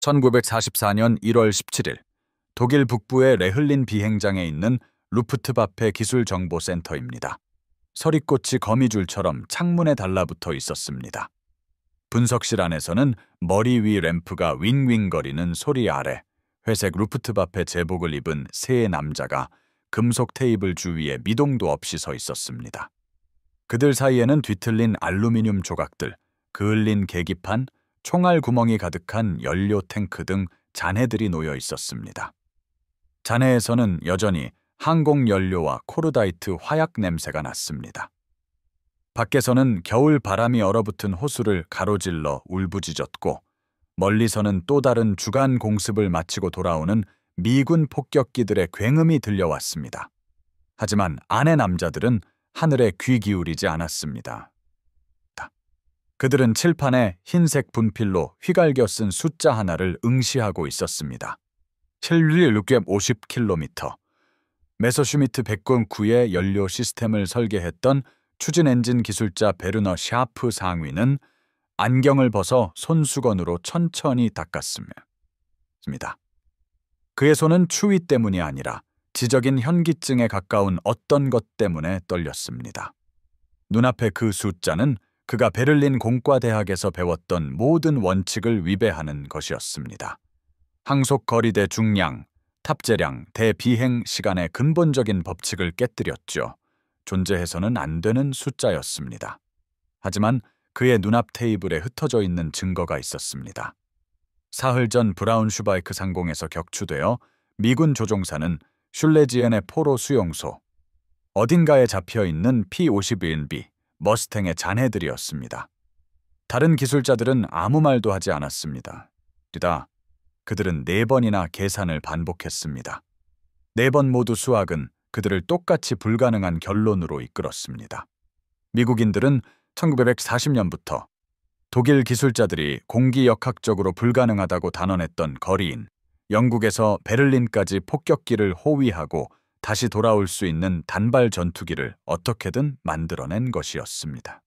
1944년 1월 17일 독일 북부의 레흘린 비행장에 있는 루프트바페 기술정보센터입니다. 서리꽃이 거미줄처럼 창문에 달라붙어 있었습니다. 분석실 안에서는 머리 위 램프가 윙윙거리는 소리 아래 회색 루프트바페 제복을 입은 세 남자가 금속 테이블 주위에 미동도 없이 서 있었습니다. 그들 사이에는 뒤틀린 알루미늄 조각들, 그을린 계기판, 총알 구멍이 가득한 연료 탱크 등 잔해들이 놓여 있었습니다. 잔해에서는 여전히 항공 연료와 코르다이트 화약 냄새가 났습니다. 밖에서는 겨울 바람이 얼어붙은 호수를 가로질러 울부짖었고, 멀리서는 또 다른 주간 공습을 마치고 돌아오는 미군 폭격기들의 굉음이 들려왔습니다. 하지만 아내 남자들은 하늘에 귀 기울이지 않았습니다. 그들은 칠판에 흰색 분필로 휘갈겨 쓴 숫자 하나를 응시하고 있었습니다. 650km. 메서슈미트 백군구의 연료 시스템을 설계했던 추진 엔진 기술자 베르너 샤프 상위는 안경을 벗어 손수건으로 천천히 닦았습니다. 그의 손은 추위 때문이 아니라 지적인 현기증에 가까운 어떤 것 때문에 떨렸습니다. 눈앞의 그 숫자는 그가 베를린 공과대학에서 배웠던 모든 원칙을 위배하는 것이었습니다. 항속 거리대 중량, 탑재량, 대비행 시간의 근본적인 법칙을 깨뜨렸죠. 존재해서는 안 되는 숫자였습니다. 하지만 그의 눈앞 테이블에 흩어져 있는 증거가 있었습니다. 사흘 전 브라운슈바이크 상공에서 격추되어 미군 조종사는 슐레지엔의 포로 수용소, 어딘가에 잡혀있는 P-51B, 머스탱의 잔해들이었습니다. 다른 기술자들은 아무 말도 하지 않았습니다. 그들은 4번이나 계산을 반복했습니다. 4번 모두 수학은 그들을 똑같이 불가능한 결론으로 이끌었습니다. 미국인들은 1940년부터 독일 기술자들이 공기역학적으로 불가능하다고 단언했던 거리인 영국에서 베를린까지 폭격기를 호위하고 다시 돌아올 수 있는 단발 전투기를 어떻게든 만들어낸 것이었습니다.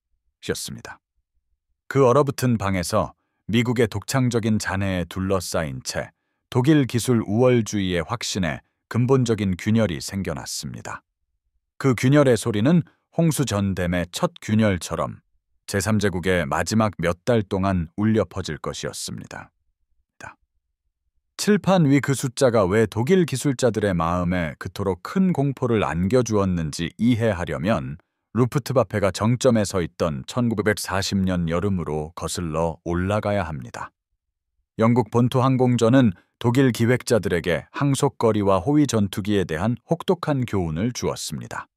그 얼어붙은 방에서 미국의 독창적인 잔해에 둘러싸인 채 독일 기술 우월주의의 확신에 근본적인 균열이 생겨났습니다. 그 균열의 소리는 홍수전댐의 첫 균열처럼 제3제국의 마지막 몇 달 동안 울려 퍼질 것이었습니다. 칠판 위 그 숫자가 왜 독일 기술자들의 마음에 그토록 큰 공포를 안겨주었는지 이해하려면 루프트바페가 정점에 서 있던 1940년 여름으로 거슬러 올라가야 합니다. 영국 본토 항공전은 독일 기획자들에게 항속거리와 호위 전투기에 대한 혹독한 교훈을 주었습니다.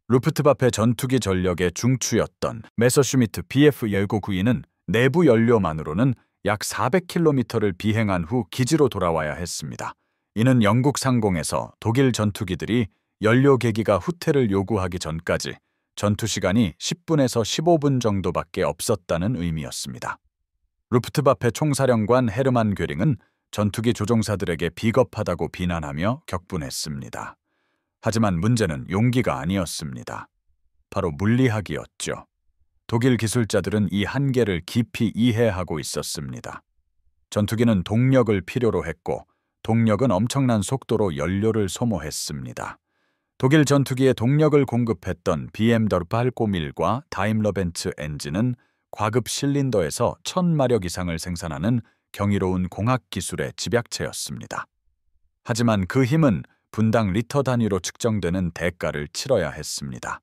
루프트바페 전투기 전력의 중추였던 메서슈미트 BF-1992는 내부 연료만으로는 약 400km를 비행한 후 기지로 돌아와야 했습니다. 이는 영국 상공에서 독일 전투기들이 연료 계기가 후퇴를 요구하기 전까지 전투 시간이 10분에서 15분 정도밖에 없었다는 의미였습니다. 루프트바페 총사령관 헤르만 괴링은 전투기 조종사들에게 비겁하다고 비난하며 격분했습니다. 하지만 문제는 용기가 아니었습니다. 바로 물리학이었죠. 독일 기술자들은 이 한계를 깊이 이해하고 있었습니다. 전투기는 동력을 필요로 했고 동력은 엄청난 속도로 연료를 소모했습니다. 독일 전투기에 동력을 공급했던 BMW 801과 다임러 벤츠 엔진은 과급 실린더에서 1000마력 이상을 생산하는 경이로운 공학 기술의 집약체였습니다. 하지만 그 힘은 분당 리터 단위로 측정되는 대가를 치러야 했습니다.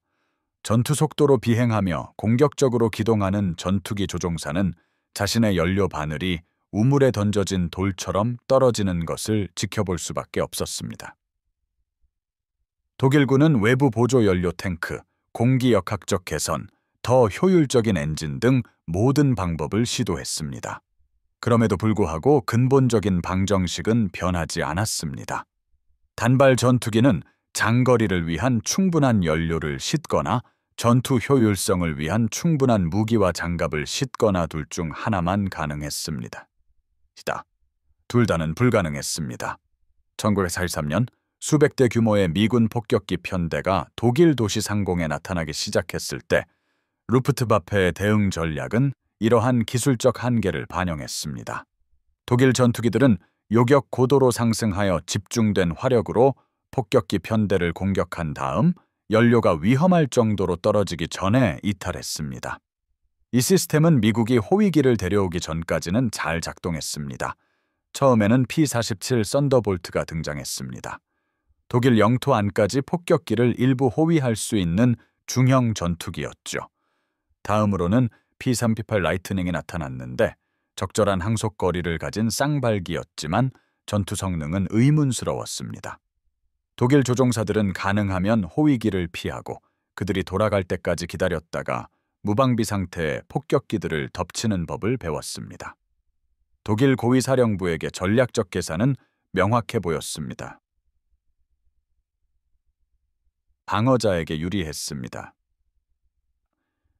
전투 속도로 비행하며 공격적으로 기동하는 전투기 조종사는 자신의 연료 바늘이 우물에 던져진 돌처럼 떨어지는 것을 지켜볼 수밖에 없었습니다. 독일군은 외부 보조 연료 탱크, 공기역학적 개선, 더 효율적인 엔진 등 모든 방법을 시도했습니다. 그럼에도 불구하고 근본적인 방정식은 변하지 않았습니다. 단발 전투기는 장거리를 위한 충분한 연료를 싣거나 전투 효율성을 위한 충분한 무기와 장갑을 싣거나 둘 중 하나만 가능했습니다. 둘 다는 불가능했습니다. 1943년 수백 대 규모의 미군 폭격기 편대가 독일 도시 상공에 나타나기 시작했을 때 루프트바페의 대응 전략은 이러한 기술적 한계를 반영했습니다. 독일 전투기들은 요격 고도로 상승하여 집중된 화력으로 폭격기 편대를 공격한 다음 연료가 위험할 정도로 떨어지기 전에 이탈했습니다. 이 시스템은 미국이 호위기를 데려오기 전까지는 잘 작동했습니다. 처음에는 P-47 썬더볼트가 등장했습니다. 독일 영토 안까지 폭격기를 일부 호위할 수 있는 중형 전투기였죠. 다음으로는 P-38 라이트닝이 나타났는데 적절한 항속거리를 가진 쌍발기였지만 전투 성능은 의문스러웠습니다. 독일 조종사들은 가능하면 호위기를 피하고 그들이 돌아갈 때까지 기다렸다가 무방비 상태의 폭격기들을 덮치는 법을 배웠습니다. 독일 고위사령부에게 전략적 계산은 명확해 보였습니다. 방어자에게 유리했습니다.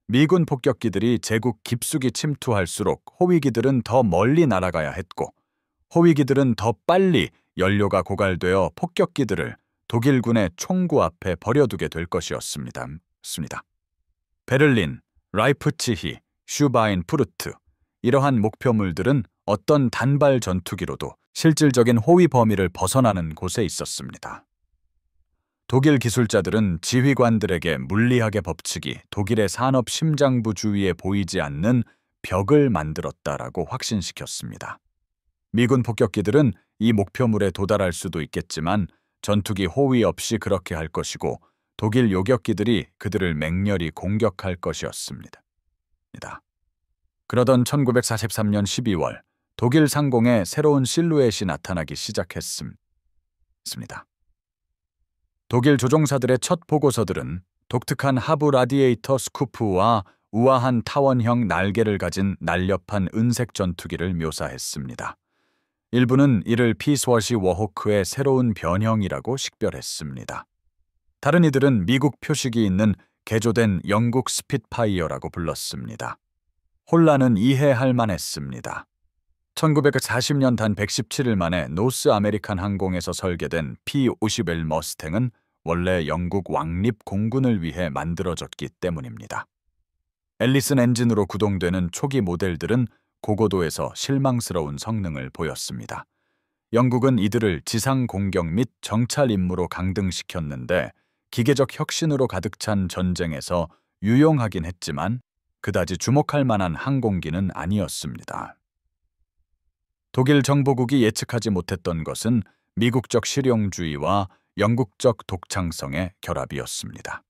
미군 폭격기들이 제국 깊숙이 침투할수록 호위기들은 더 멀리 날아가야 했고 호위기들은 더 빨리 연료가 고갈되어 폭격기들을 독일군의 총구 앞에 버려두게 될 것이었습니다. 베를린, 라이프치히, 슈바인푸르트 이러한 목표물들은 어떤 단발 전투기로도 실질적인 호위 범위를 벗어나는 곳에 있었습니다. 독일 기술자들은 지휘관들에게 물리학의 법칙이 독일의 산업 심장부 주위에 보이지 않는 벽을 만들었다라고 확신시켰습니다. 미군 폭격기들은 이 목표물에 도달할 수도 있겠지만 전투기 호위 없이 그렇게 할 것이고 독일 요격기들이 그들을 맹렬히 공격할 것이었습니다. 그러던 1943년 12월 독일 상공에 새로운 실루엣이 나타나기 시작했습니다. 독일 조종사들의 첫 보고서들은 독특한 하부 라디에이터 스쿠프와 우아한 타원형 날개를 가진 날렵한 은색 전투기를 묘사했습니다. 일부는 이를 피스워시 워호크의 새로운 변형이라고 식별했습니다. 다른 이들은 미국 표식이 있는 개조된 영국 스핏파이어라고 불렀습니다. 혼란은 이해할 만했습니다. 1940년 단 117일 만에 노스 아메리칸 항공에서 설계된 P-51 머스탱은 원래 영국 왕립 공군을 위해 만들어졌기 때문입니다. 앨리슨 엔진으로 구동되는 초기 모델들은 고고도에서 실망스러운 성능을 보였습니다. 영국은 이들을 지상 공격 및 정찰 임무로 강등시켰는데 기계적 혁신으로 가득 찬 전쟁에서 유용하긴 했지만 그다지 주목할 만한 항공기는 아니었습니다. 독일 정보국이 예측하지 못했던 것은 미국적 실용주의와 영국적 독창성의 결합이었습니다.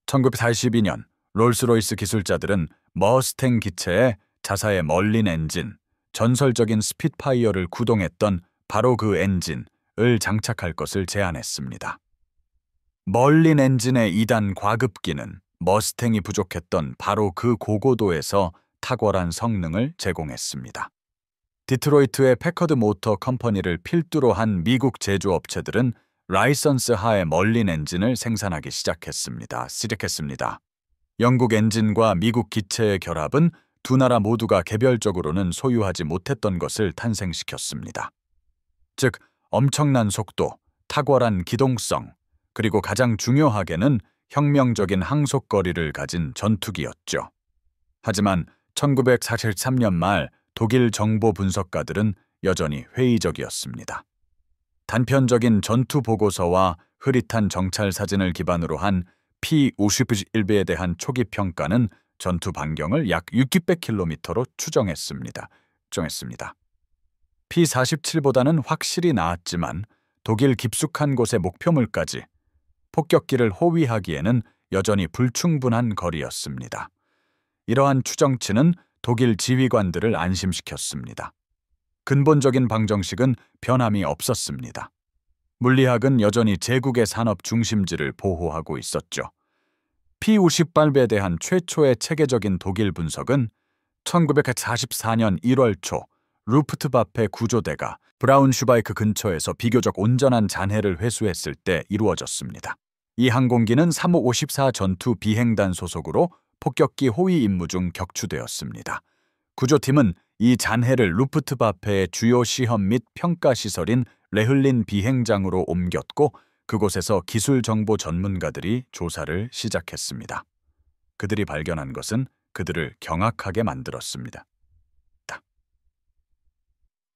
1942년 롤스로이스 기술자들은 머스탱 기체에 자사의 멀린 엔진, 전설적인 스핏파이어를 구동했던 바로 그 엔진을 장착할 것을 제안했습니다. 멀린 엔진의 2단 과급기는 머스탱이 부족했던 바로 그 고고도에서 탁월한 성능을 제공했습니다. 디트로이트의 패커드 모터 컴퍼니를 필두로 한 미국 제조업체들은 라이선스 하에 멀린 엔진을 생산하기 시작했습니다. 영국 엔진과 미국 기체의 결합은 두 나라 모두가 개별적으로는 소유하지 못했던 것을 탄생시켰습니다. 즉, 엄청난 속도, 탁월한 기동성, 그리고 가장 중요하게는 혁명적인 항속거리를 가진 전투기였죠. 하지만 1943년 말 독일 정보 분석가들은 여전히 회의적이었습니다. 단편적인 전투 보고서와 흐릿한 정찰 사진을 기반으로 한 P-51B에 대한 초기 평가는 전투 반경을 약 600km로 추정했습니다. P-47보다는 확실히 나았지만 독일 깊숙한 곳의 목표물까지 폭격기를 호위하기에는 여전히 불충분한 거리였습니다. 이러한 추정치는 독일 지휘관들을 안심시켰습니다. 근본적인 방정식은 변함이 없었습니다. 물리학은 여전히 제국의 산업 중심지를 보호하고 있었죠. P-50발배에 대한 최초의 체계적인 독일 분석은 1944년 1월 초 루프트바페 구조대가 브라운슈바이크 근처에서 비교적 온전한 잔해를 회수했을 때 이루어졌습니다. 이 항공기는 354 전투 비행단 소속으로 폭격기 호위 임무 중 격추되었습니다. 구조팀은 이 잔해를 루프트바페의 주요 시험 및 평가 시설인 레흘린 비행장으로 옮겼고 그곳에서 기술 정보 전문가들이 조사를 시작했습니다. 그들이 발견한 것은 그들을 경악하게 만들었습니다.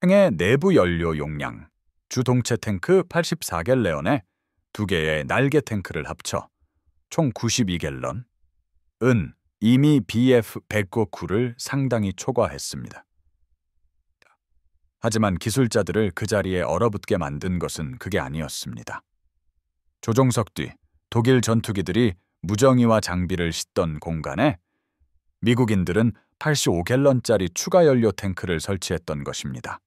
행의 내부 연료 용량, 주 동체 탱크 84갤런에 2개의 날개 탱크를 합쳐 총 92갤런, 은 이미 BF-109를 상당히 초과했습니다. 하지만 기술자들을 그 자리에 얼어붙게 만든 것은 그게 아니었습니다. 조종석 뒤 독일 전투기들이 무정의와 장비를 싣던 공간에 미국인들은 85갤런짜리 추가 연료 탱크를 설치했던 것입니다.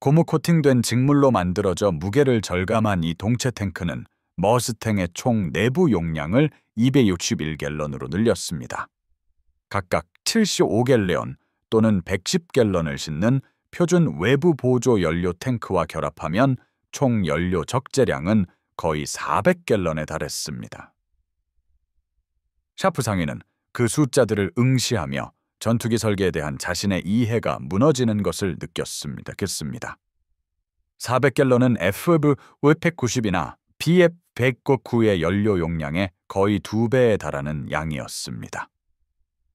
고무 코팅된 직물로 만들어져 무게를 절감한 이 동체 탱크는 머스탱의 총 내부 용량을 261갤런으로 늘렸습니다. 각각 75갤런 또는 110갤런을 싣는 표준 외부 보조 연료 탱크와 결합하면 총 연료 적재량은 거의 400갤런에 달했습니다. 샤프 상위는 그 숫자들을 응시하며 전투기 설계에 대한 자신의 이해가 무너지는 것을 느꼈습니다. 400갤런은 FV-190이나 BF-109의 연료 용량의 거의 2배에 달하는 양이었습니다.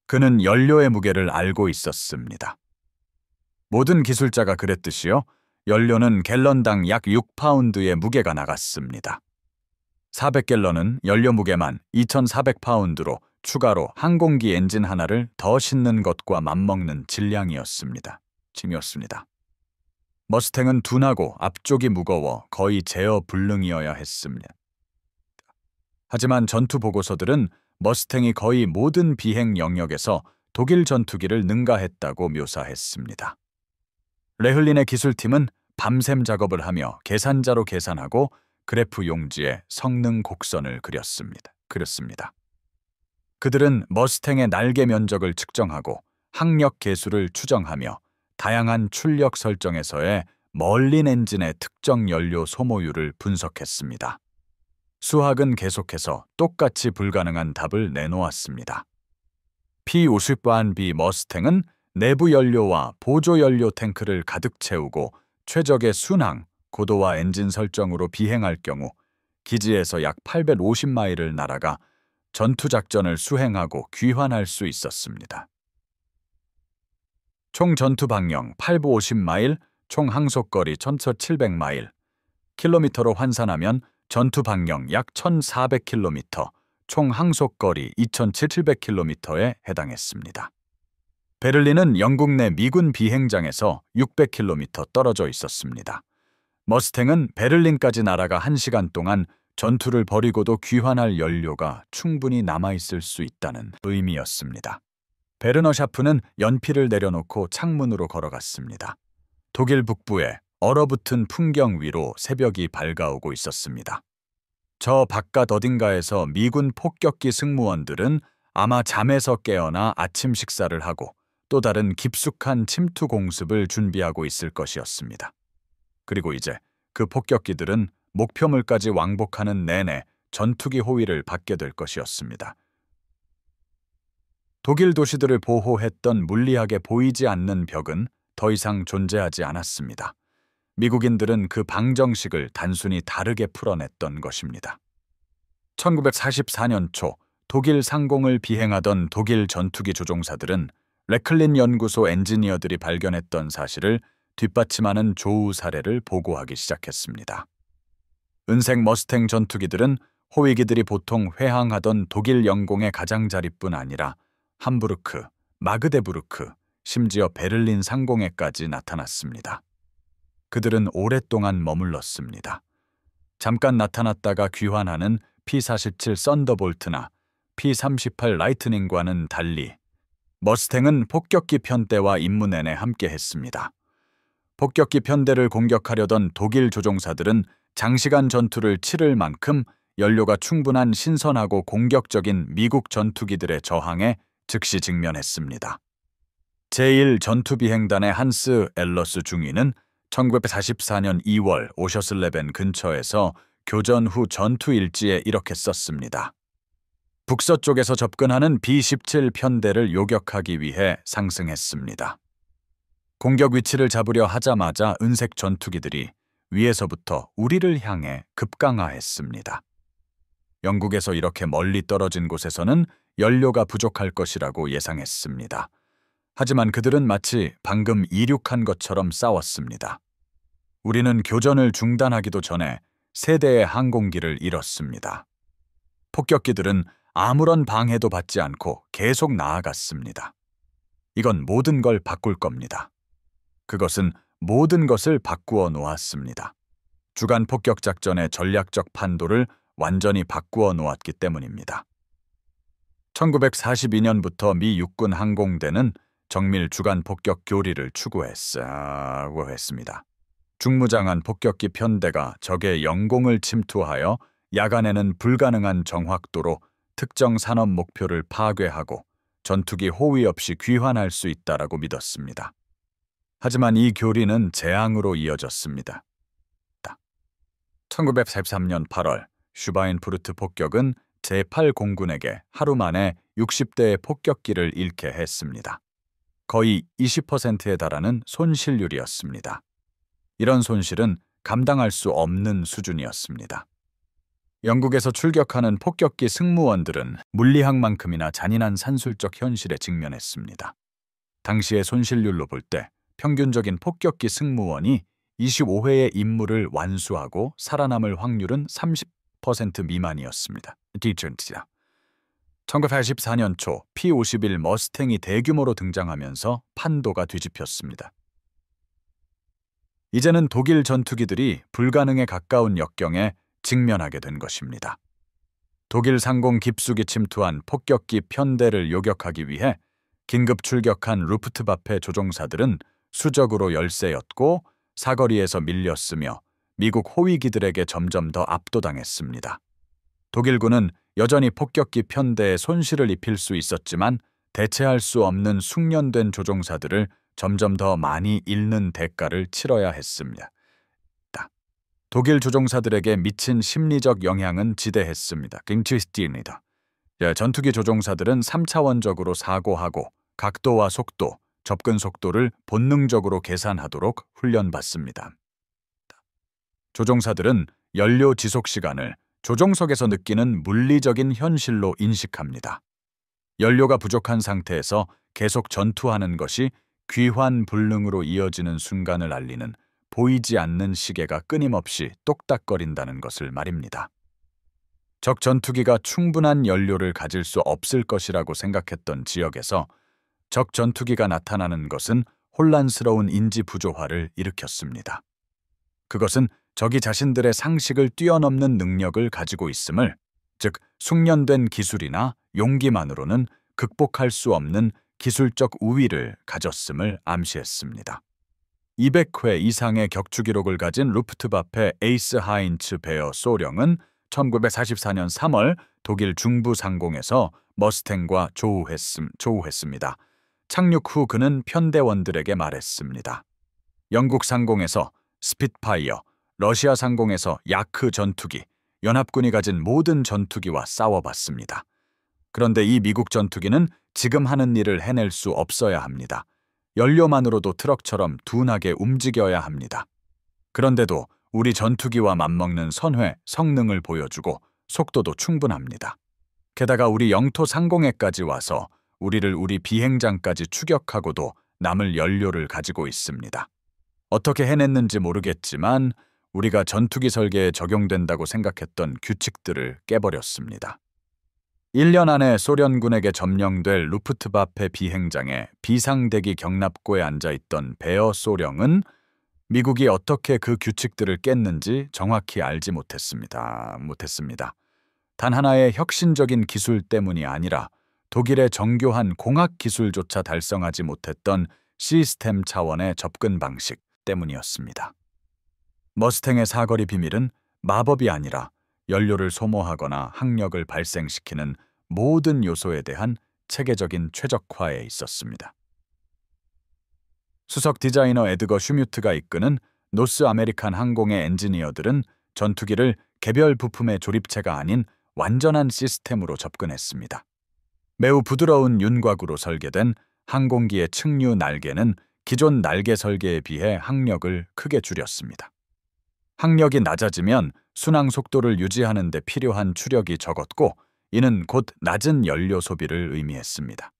그는 연료의 무게를 알고 있었습니다. 모든 기술자가 그랬듯이요. 연료는 갤런당 약 6파운드의 무게가 나갔습니다. 400갤런은 연료 무게만 2,400파운드로 추가로 항공기 엔진 하나를 더 싣는 것과 맞먹는 질량이었습니다. 머스탱은 둔하고 앞쪽이 무거워 거의 제어 불능이어야 했습니다. 하지만 전투 보고서들은 머스탱이 거의 모든 비행 영역에서 독일 전투기를 능가했다고 묘사했습니다. 레흘린의 기술팀은 밤샘 작업을 하며 계산자로 계산하고 그래프 용지에 성능 곡선을 그렸습니다. 그들은 머스탱의 날개 면적을 측정하고 항력 계수를 추정하며 다양한 출력 설정에서의 멀린 엔진의 특정 연료 소모율을 분석했습니다. 수학은 계속해서 똑같이 불가능한 답을 내놓았습니다. P-50B 머스탱은 내부 연료와 보조 연료 탱크를 가득 채우고 최적의 순항, 고도와 엔진 설정으로 비행할 경우 기지에서 약 850마일을 날아가 전투작전을 수행하고 귀환할 수 있었습니다. 총 전투 방영 850마일, 총 항속거리 1700마일, 킬로미터로 환산하면 전투 방영 약 1400km, 총 항속거리 2700km에 해당했습니다. 베를린은 영국 내 미군 비행장에서 600km 떨어져 있었습니다. 머스탱은 베를린까지 날아가 1시간 동안 전투를 벌이고도 귀환할 연료가 충분히 남아있을 수 있다는 의미였습니다. 베르너 샤프는 연필을 내려놓고 창문으로 걸어갔습니다. 독일 북부에 얼어붙은 풍경 위로 새벽이 밝아오고 있었습니다. 저 바깥 어딘가에서 미군 폭격기 승무원들은 아마 잠에서 깨어나 아침 식사를 하고 또 다른 깊숙한 침투 공습을 준비하고 있을 것이었습니다. 그리고 이제 그 폭격기들은 목표물까지 왕복하는 내내 전투기 호위를 받게 될 것이었습니다. 독일 도시들을 보호했던 물리학에 보이지 않는 벽은 더 이상 존재하지 않았습니다. 미국인들은 그 방정식을 단순히 다르게 풀어냈던 것입니다. 1944년 초 독일 상공을 비행하던 독일 전투기 조종사들은 레클린 연구소 엔지니어들이 발견했던 사실을 뒷받침하는 조우 사례를 보고하기 시작했습니다. 은색 머스탱 전투기들은 호위기들이 보통 회항하던 독일 영공의 가장자리뿐 아니라 함부르크, 마그데부르크, 심지어 베를린 상공에까지 나타났습니다. 그들은 오랫동안 머물렀습니다. 잠깐 나타났다가 귀환하는 P-47 썬더볼트나 P-38 라이트닝과는 달리 머스탱은 폭격기 편대와 임무 내내 함께했습니다. 폭격기 편대를 공격하려던 독일 조종사들은 장시간 전투를 치를 만큼 연료가 충분한 신선하고 공격적인 미국 전투기들의 저항에 즉시 직면했습니다. 제1전투비행단의 한스 엘러스 중위는 1944년 2월 오셔슬레벤 근처에서 교전 후 전투 일지에 이렇게 썼습니다. 북서쪽에서 접근하는 B-17 편대를 요격하기 위해 상승했습니다. 공격 위치를 잡으려 하자마자 은색 전투기들이 위에서부터 우리를 향해 급강하했습니다. 영국에서 이렇게 멀리 떨어진 곳에서는 연료가 부족할 것이라고 예상했습니다. 하지만 그들은 마치 방금 이륙한 것처럼 싸웠습니다. 우리는 교전을 중단하기도 전에 세 대의 항공기를 잃었습니다. 폭격기들은 아무런 방해도 받지 않고 계속 나아갔습니다. 이건 모든 걸 바꿀 겁니다. 그것은 모든 것을 바꾸어 놓았습니다. 주간 폭격 작전의 전략적 판도를 완전히 바꾸어 놓았기 때문입니다. 1942년부터 미 육군 항공대는 정밀 주간 폭격 교리를 추구했습니다. 중무장한 폭격기 편대가 적의 영공을 침투하여 야간에는 불가능한 정확도로 특정 산업 목표를 파괴하고 전투기 호위 없이 귀환할 수 있다라고 믿었습니다. 하지만 이 교리는 재앙으로 이어졌습니다. 1943년 8월 슈바인푸르트 폭격은 제8공군에게 하루 만에 60대의 폭격기를 잃게 했습니다. 거의 20%에 달하는 손실률이었습니다. 이런 손실은 감당할 수 없는 수준이었습니다. 영국에서 출격하는 폭격기 승무원들은 물리학만큼이나 잔인한 산술적 현실에 직면했습니다. 당시의 손실률로 볼 때 평균적인 폭격기 승무원이 25회의 임무를 완수하고 살아남을 확률은 30% 미만이었습니다. 1984년 초 P-51 머스탱이 대규모로 등장하면서 판도가 뒤집혔습니다. 이제는 독일 전투기들이 불가능에 가까운 역경에 직면하게 된 것입니다. 독일 상공 깊숙이 침투한 폭격기 편대를 요격하기 위해 긴급 출격한 루프트바페 조종사들은 수적으로 열세였고 사거리에서 밀렸으며 미국 호위기들에게 점점 더 압도당했습니다. 독일군은 여전히 폭격기 편대에 손실을 입힐 수 있었지만 대체할 수 없는 숙련된 조종사들을 점점 더 많이 잃는 대가를 치러야 했습니다. 독일 조종사들에게 미친 심리적 영향은 지대했습니다. 전투기 조종사들은 3차원적으로 사고하고 각도와 속도, 접근 속도를 본능적으로 계산하도록 훈련받습니다. 조종사들은 연료 지속 시간을 조종석에서 느끼는 물리적인 현실로 인식합니다. 연료가 부족한 상태에서 계속 전투하는 것이 귀환불능으로 이어지는 순간을 알리는 보이지 않는 시계가 끊임없이 똑딱거린다는 것을 말입니다. 적 전투기가 충분한 연료를 가질 수 없을 것이라고 생각했던 지역에서 적 전투기가 나타나는 것은 혼란스러운 인지 부조화를 일으켰습니다. 그것은 적이 자신들의 상식을 뛰어넘는 능력을 가지고 있음을, 즉 숙련된 기술이나 용기만으로는 극복할 수 없는 기술적 우위를 가졌음을 암시했습니다. 200회 이상의 격추 기록을 가진 루프트바페 에이스 하인츠 베어 소령은 1944년 3월 독일 중부 상공에서 머스탱과 조우했습니다. 착륙 후 그는 편대원들에게 말했습니다. 영국 상공에서 스핏파이어, 러시아 상공에서 야크 전투기, 연합군이 가진 모든 전투기와 싸워봤습니다. 그런데 이 미국 전투기는 지금 하는 일을 해낼 수 없어야 합니다. 연료만으로도 트럭처럼 둔하게 움직여야 합니다. 그런데도 우리 전투기와 맞먹는 선회, 성능을 보여주고 속도도 충분합니다. 게다가 우리 영토 상공에까지 와서 우리를 우리 비행장까지 추격하고도 남을 연료를 가지고 있습니다. 어떻게 해냈는지 모르겠지만 우리가 전투기 설계에 적용된다고 생각했던 규칙들을 깨버렸습니다. 1년 안에 소련군에게 점령될 루프트바페 비행장의 비상대기 경납고에 앉아있던 베어 소령은 미국이 어떻게 그 규칙들을 깼는지 정확히 알지 못했습니다. 단 하나의 혁신적인 기술 때문이 아니라 독일의 정교한 공학 기술조차 달성하지 못했던 시스템 차원의 접근 방식 때문이었습니다. 머스탱의 사거리 비밀은 마법이 아니라 연료를 소모하거나 항력을 발생시키는 모든 요소에 대한 체계적인 최적화에 있었습니다. 수석 디자이너 에드거 슈뮤트가 이끄는 노스 아메리칸 항공의 엔지니어들은 전투기를 개별 부품의 조립체가 아닌 완전한 시스템으로 접근했습니다. 매우 부드러운 윤곽으로 설계된 항공기의 측류 날개는 기존 날개 설계에 비해 항력을 크게 줄였습니다. 항력이 낮아지면 순항 속도를 유지하는 데 필요한 추력이 적었고 이는 곧 낮은 연료 소비를 의미했습니다.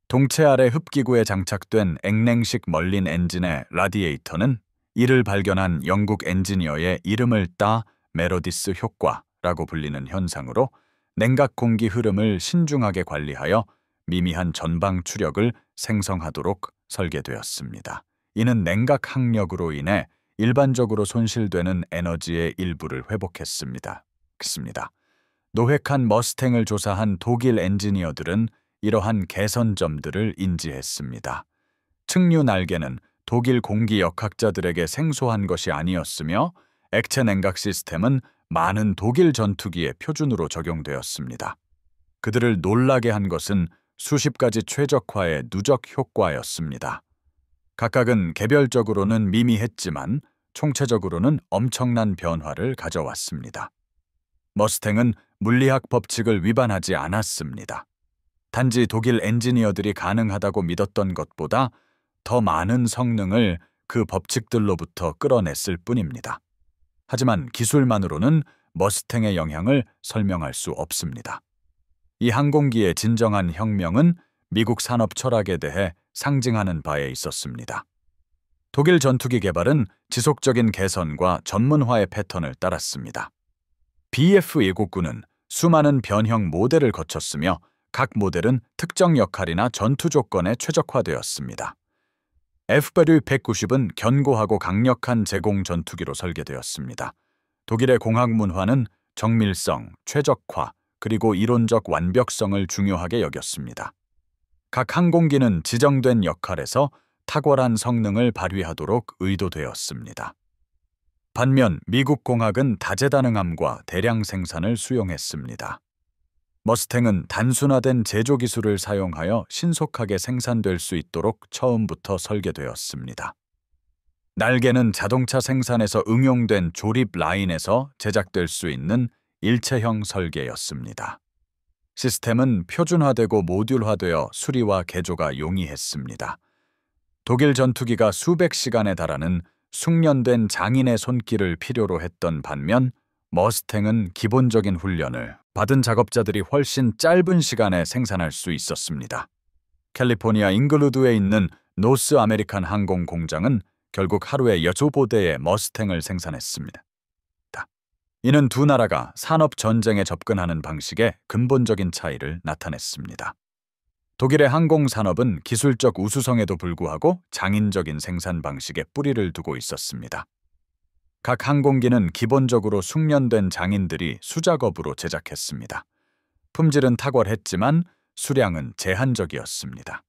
동체 아래 흡기구에 장착된 액냉식 멀린 엔진의 라디에이터는 이를 발견한 영국 엔지니어의 이름을 따 메로디스 효과라고 불리는 현상으로 냉각 공기 흐름을 신중하게 관리하여 미미한 전방 추력을 생성하도록 설계되었습니다. 이는 냉각 항력으로 인해 일반적으로 손실되는 에너지의 일부를 회복했습니다. 노획한 머스탱을 조사한 독일 엔지니어들은 이러한 개선점들을 인지했습니다. 측류 날개는 독일 공기 역학자들에게 생소한 것이 아니었으며 액체 냉각 시스템은 많은 독일 전투기의 표준으로 적용되었습니다. 그들을 놀라게 한 것은 수십 가지 최적화의 누적 효과였습니다. 각각은 개별적으로는 미미했지만 총체적으로는 엄청난 변화를 가져왔습니다. 머스탱은 물리학 법칙을 위반하지 않았습니다. 단지 독일 엔지니어들이 가능하다고 믿었던 것보다 더 많은 성능을 그 법칙들로부터 끌어냈을 뿐입니다. 하지만 기술만으로는 머스탱의 영향을 설명할 수 없습니다. 이 항공기의 진정한 혁명은 미국 산업 철학에 대해 상징하는 바에 있었습니다. 독일 전투기 개발은 지속적인 개선과 전문화의 패턴을 따랐습니다. BF-159는 수많은 변형 모델을 거쳤으며 각 모델은 특정 역할이나 전투 조건에 최적화되었습니다. F-190은 견고하고 강력한 제공 전투기로 설계되었습니다. 독일의 공학 문화는 정밀성, 최적화, 그리고 이론적 완벽성을 중요하게 여겼습니다. 각 항공기는 지정된 역할에서 탁월한 성능을 발휘하도록 의도되었습니다. 반면 미국 공학은 다재다능함과 대량 생산을 수용했습니다. 머스탱은 단순화된 제조 기술을 사용하여 신속하게 생산될 수 있도록 처음부터 설계되었습니다. 날개는 자동차 생산에서 응용된 조립 라인에서 제작될 수 있는 일체형 설계였습니다. 시스템은 표준화되고 모듈화되어 수리와 개조가 용이했습니다. 독일 전투기가 수백 시간에 달하는 숙련된 장인의 손길을 필요로 했던 반면 머스탱은 기본적인 훈련을 받은 작업자들이 훨씬 짧은 시간에 생산할 수 있었습니다. 캘리포니아 잉글우드에 있는 노스 아메리칸 항공 공장은 결국 하루에 6부대의 머스탱을 생산했습니다. 이는 두 나라가 산업 전쟁에 접근하는 방식에 근본적인 차이를 나타냈습니다. 독일의 항공 산업은 기술적 우수성에도 불구하고 장인적인 생산 방식에 뿌리를 두고 있었습니다. 각 항공기는 기본적으로 숙련된 장인들이 수작업으로 제작했습니다. 품질은 탁월했지만 수량은 제한적이었습니다.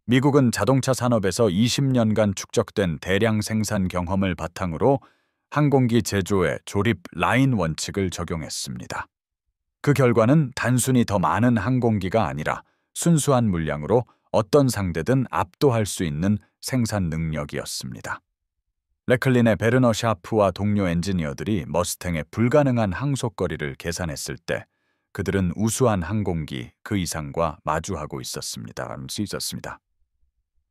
미국은 자동차 산업에서 20년간 축적된 대량 생산 경험을 바탕으로 항공기 제조의 조립 라인 원칙을 적용했습니다. 그 결과는 단순히 더 많은 항공기가 아니라 순수한 물량으로 어떤 상대든 압도할 수 있는 생산 능력이었습니다. 레클린의 베르너 샤프와 동료 엔지니어들이 머스탱의 불가능한 항속거리를 계산했을 때 그들은 우수한 항공기 그 이상과 마주하고 있었습니다.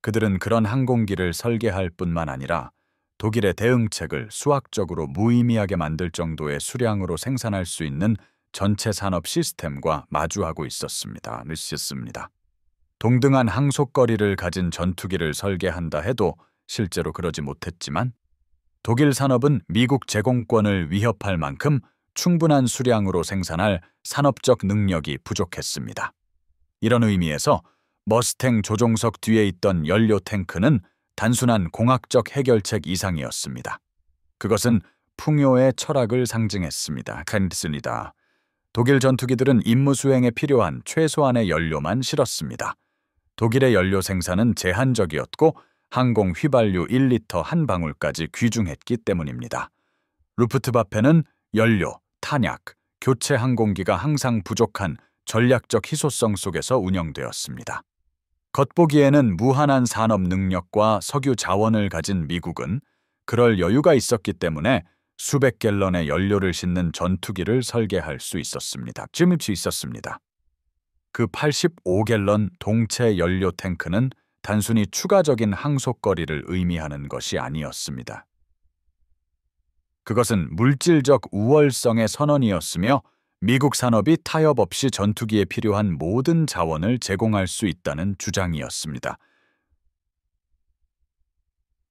그들은 그런 항공기를 설계할 뿐만 아니라 독일의 대응책을 수학적으로 무의미하게 만들 정도의 수량으로 생산할 수 있는 전체 산업 시스템과 마주하고 있었습니다. 동등한 항속거리를 가진 전투기를 설계한다 해도 실제로 그러지 못했지만 독일 산업은 미국 제공권을 위협할 만큼 충분한 수량으로 생산할 산업적 능력이 부족했습니다. 이런 의미에서 머스탱 조종석 뒤에 있던 연료 탱크는 단순한 공학적 해결책 이상이었습니다. 그것은 풍요의 철학을 상징했습니다. 독일 전투기들은 임무 수행에 필요한 최소한의 연료만 실었습니다. 독일의 연료 생산은 제한적이었고 항공 휘발유 1리터 한 방울까지 귀중했기 때문입니다. 루프트바페는 연료, 탄약, 교체 항공기가 항상 부족한 전략적 희소성 속에서 운영되었습니다. 겉보기에는 무한한 산업 능력과 석유 자원을 가진 미국은 그럴 여유가 있었기 때문에 수백 갤런의 연료를 싣는 전투기를 설계할 수 있었습니다. 그 85갤런 동체 연료 탱크는 단순히 추가적인 항속거리를 의미하는 것이 아니었습니다. 그것은 물질적 우월성의 선언이었으며 미국 산업이 타협 없이 전투기에 필요한 모든 자원을 제공할 수 있다는 주장이었습니다.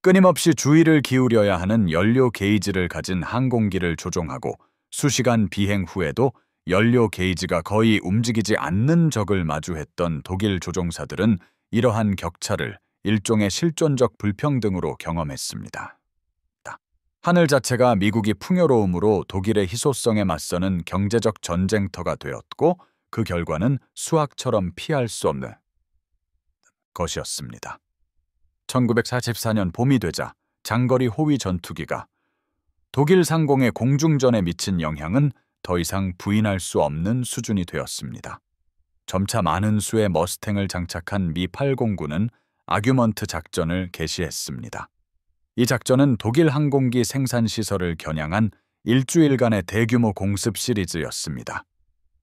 끊임없이 주의를 기울여야 하는 연료 게이지를 가진 항공기를 조종하고 수시간 비행 후에도 연료 게이지가 거의 움직이지 않는 적을 마주했던 독일 조종사들은 이러한 격차를 일종의 실존적 불평등으로 경험했습니다. 하늘 자체가 미국이 풍요로움으로 독일의 희소성에 맞서는 경제적 전쟁터가 되었고 그 결과는 수학처럼 피할 수 없는 것이었습니다. 1944년 봄이 되자 장거리 호위 전투기가 독일 상공의 공중전에 미친 영향은 더 이상 부인할 수 없는 수준이 되었습니다. 점차 많은 수의 머스탱을 장착한 미-809는 아규먼트 작전을 개시했습니다. 이 작전은 독일 항공기 생산 시설을 겨냥한 일주일간의 대규모 공습 시리즈였습니다.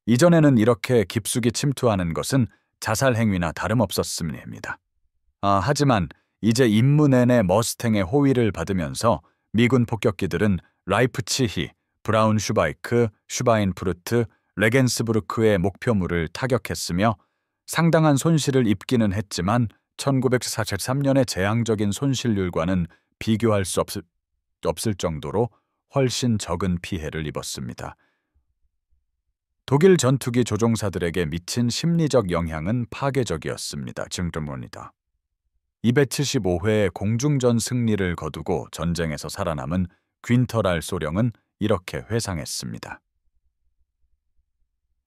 이전에는 이렇게 깊숙이 침투하는 것은 자살 행위나 다름없었습니다. 하지만 이제 임무 내내 머스탱의 호위를 받으면서 미군 폭격기들은 라이프치히, 브라운슈바이크, 슈바인푸르트, 레겐스부르크의 목표물을 타격했으며 상당한 손실을 입기는 했지만 1943년의 재앙적인 손실률과는 비교할 수 없을 정도로 훨씬 적은 피해를 입었습니다. 독일 전투기 조종사들에게 미친 심리적 영향은 파괴적이었습니다. 증점입니다. 275회의 공중전 승리를 거두고 전쟁에서 살아남은 귄터랄 소령은 이렇게 회상했습니다.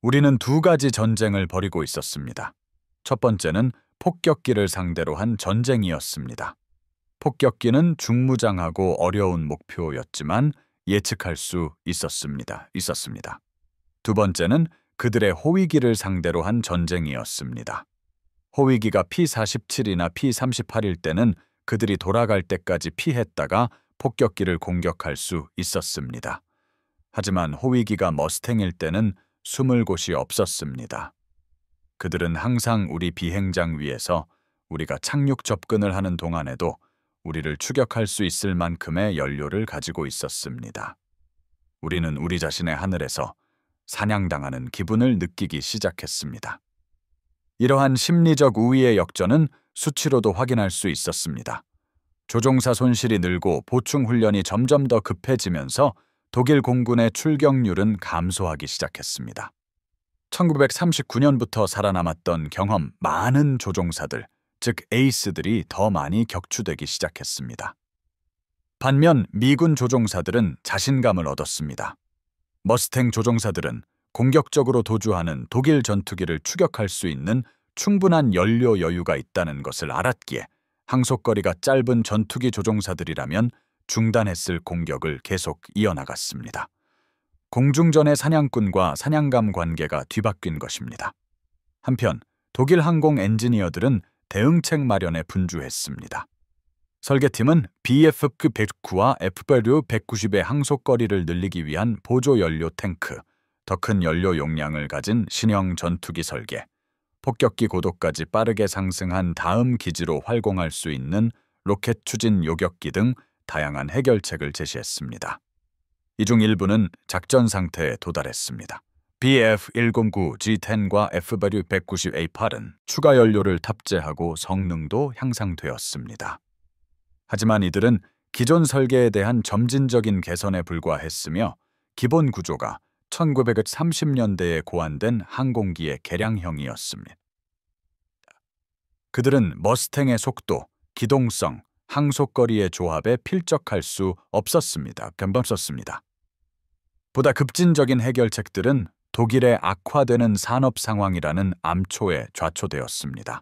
우리는 두 가지 전쟁을 벌이고 있었습니다. 첫 번째는 폭격기를 상대로 한 전쟁이었습니다. 폭격기는 중무장하고 어려운 목표였지만 예측할 수 있었습니다. 두 번째는 그들의 호위기를 상대로 한 전쟁이었습니다. 호위기가 P-47이나 P-38일 때는 그들이 돌아갈 때까지 피했다가 폭격기를 공격할 수 있었습니다. 하지만 호위기가 머스탱일 때는 숨을 곳이 없었습니다. 그들은 항상 우리 비행장 위에서 우리가 착륙 접근을 하는 동안에도 우리를 추격할 수 있을 만큼의 연료를 가지고 있었습니다. 우리는 우리 자신의 하늘에서 사냥당하는 기분을 느끼기 시작했습니다. 이러한 심리적 우위의 역전은 수치로도 확인할 수 있었습니다. 조종사 손실이 늘고 보충 훈련이 점점 더 급해지면서 독일 공군의 출격률은 감소하기 시작했습니다. 1939년부터 살아남았던 경험 많은 조종사들, 즉 에이스들이 더 많이 격추되기 시작했습니다. 반면 미군 조종사들은 자신감을 얻었습니다. 머스탱 조종사들은 공격적으로 도주하는 독일 전투기를 추격할 수 있는 충분한 연료 여유가 있다는 것을 알았기에 항속거리가 짧은 전투기 조종사들이라면 중단했을 공격을 계속 이어나갔습니다. 공중전의 사냥꾼과 사냥감 관계가 뒤바뀐 것입니다. 한편 독일 항공 엔지니어들은 대응책 마련에 분주했습니다. 설계팀은 BF-109와 F-190의 항속거리를 늘리기 위한 보조 연료 탱크, 더 큰 연료 용량을 가진 신형 전투기 설계, 폭격기 고도까지 빠르게 상승한 다음 기지로 활공할 수 있는 로켓 추진 요격기 등 다양한 해결책을 제시했습니다. 이 중 일부는 작전 상태에 도달했습니다. BF-109G10과 F-190A8은 추가 연료를 탑재하고 성능도 향상되었습니다. 하지만 이들은 기존 설계에 대한 점진적인 개선에 불과했으며 기본 구조가 1930년대에 고안된 항공기의 개량형이었습니다. 그들은 머스탱의 속도, 기동성, 항속거리의 조합에 필적할 수 없었습니다. 보다 급진적인 해결책들은 독일의 악화되는 산업 상황이라는 암초에 좌초되었습니다.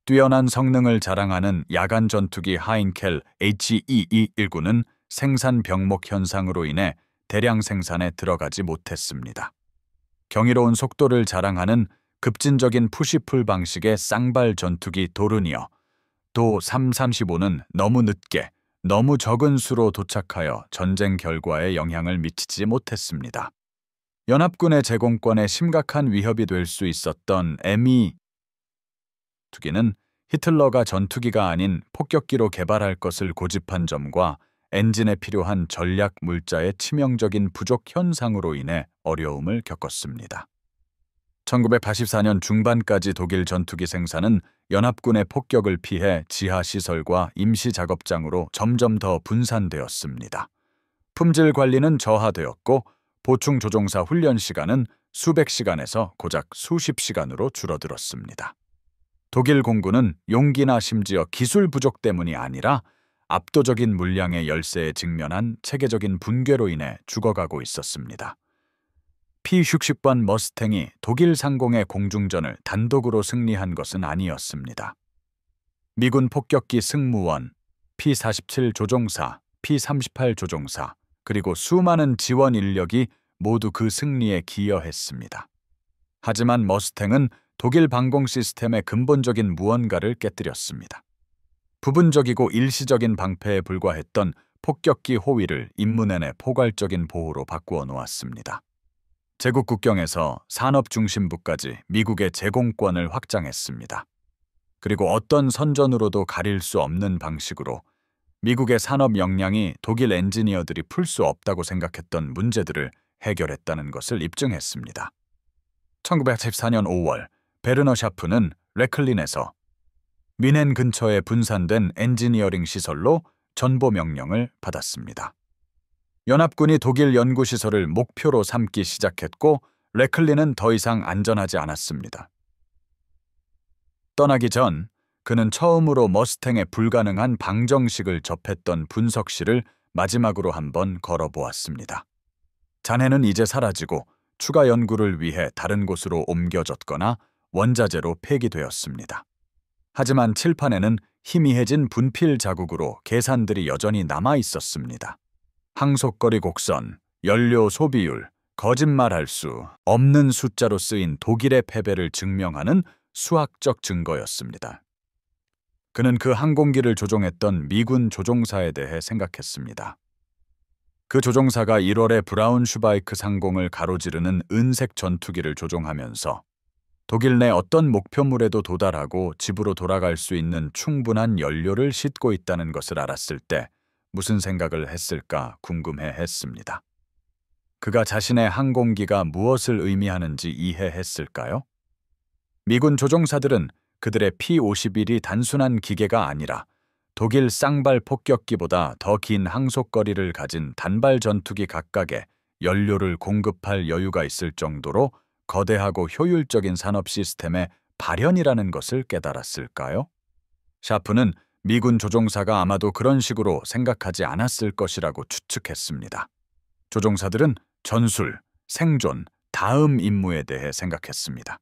뛰어난 성능을 자랑하는 야간 전투기 하인켈 HEE-19는 생산 병목 현상으로 인해 대량 생산에 들어가지 못했습니다. 경이로운 속도를 자랑하는 급진적인 푸시풀 방식의 쌍발 전투기 도르니어, 도 335는 너무 늦게, 너무 적은 수로 도착하여 전쟁 결과에 영향을 미치지 못했습니다. 연합군의 제공권에 심각한 위협이 될 수 있었던 ME 전투기는 히틀러가 전투기가 아닌 폭격기로 개발할 것을 고집한 점과 엔진에 필요한 전략 물자의 치명적인 부족 현상으로 인해 어려움을 겪었습니다. 1984년 중반까지 독일 전투기 생산은 연합군의 폭격을 피해 지하 시설과 임시 작업장으로 점점 더 분산되었습니다. 품질 관리는 저하되었고 보충 조종사 훈련 시간은 수백 시간에서 고작 수십 시간으로 줄어들었습니다. 독일 공군은 용기나 심지어 기술 부족 때문이 아니라 압도적인 물량의 열세에 직면한 체계적인 붕괴로 인해 죽어가고 있었습니다. P-60번 머스탱이 독일 상공의 공중전을 단독으로 승리한 것은 아니었습니다. 미군 폭격기 승무원, P-47 조종사, P-38 조종사, 그리고 수많은 지원 인력이 모두 그 승리에 기여했습니다. 하지만 머스탱은 독일 방공 시스템의 근본적인 무언가를 깨뜨렸습니다. 부분적이고 일시적인 방패에 불과했던 폭격기 호위를 임무 내내 포괄적인 보호로 바꾸어 놓았습니다. 제국 국경에서 산업 중심부까지 미국의 제공권을 확장했습니다. 그리고 어떤 선전으로도 가릴 수 없는 방식으로 미국의 산업 역량이 독일 엔지니어들이 풀 수 없다고 생각했던 문제들을 해결했다는 것을 입증했습니다. 1914년 5월 베르너 샤프는 레클린에서 뮌헨 근처에 분산된 엔지니어링 시설로 전보 명령을 받았습니다. 연합군이 독일 연구시설을 목표로 삼기 시작했고 레클린은 더 이상 안전하지 않았습니다. 떠나기 전 그는 처음으로 머스탱의 불가능한 방정식을 접했던 분석실을 마지막으로 한번 걸어보았습니다. 잔해는 이제 사라지고 추가 연구를 위해 다른 곳으로 옮겨졌거나 원자재로 폐기되었습니다. 하지만 칠판에는 희미해진 분필 자국으로 계산들이 여전히 남아 있었습니다. 항속거리 곡선, 연료 소비율, 거짓말할 수 없는 숫자로 쓰인 독일의 패배를 증명하는 수학적 증거였습니다. 그는 그 항공기를 조종했던 미군 조종사에 대해 생각했습니다. 그 조종사가 1월에 브라운슈바이크 상공을 가로지르는 은색 전투기를 조종하면서 독일 내 어떤 목표물에도 도달하고 집으로 돌아갈 수 있는 충분한 연료를 싣고 있다는 것을 알았을 때 무슨 생각을 했을까 궁금해했습니다. 그가 자신의 항공기가 무엇을 의미하는지 이해했을까요? 미군 조종사들은 그들의 P-51이 단순한 기계가 아니라 독일 쌍발 폭격기보다 더 긴 항속거리를 가진 단발 전투기 각각에 연료를 공급할 여유가 있을 정도로 거대하고 효율적인 산업 시스템의 발현이라는 것을 깨달았을까요? 샤프는 미군 조종사가 아마도 그런 식으로 생각하지 않았을 것이라고 추측했습니다. 조종사들은 전술, 생존, 다음 임무에 대해 생각했습니다.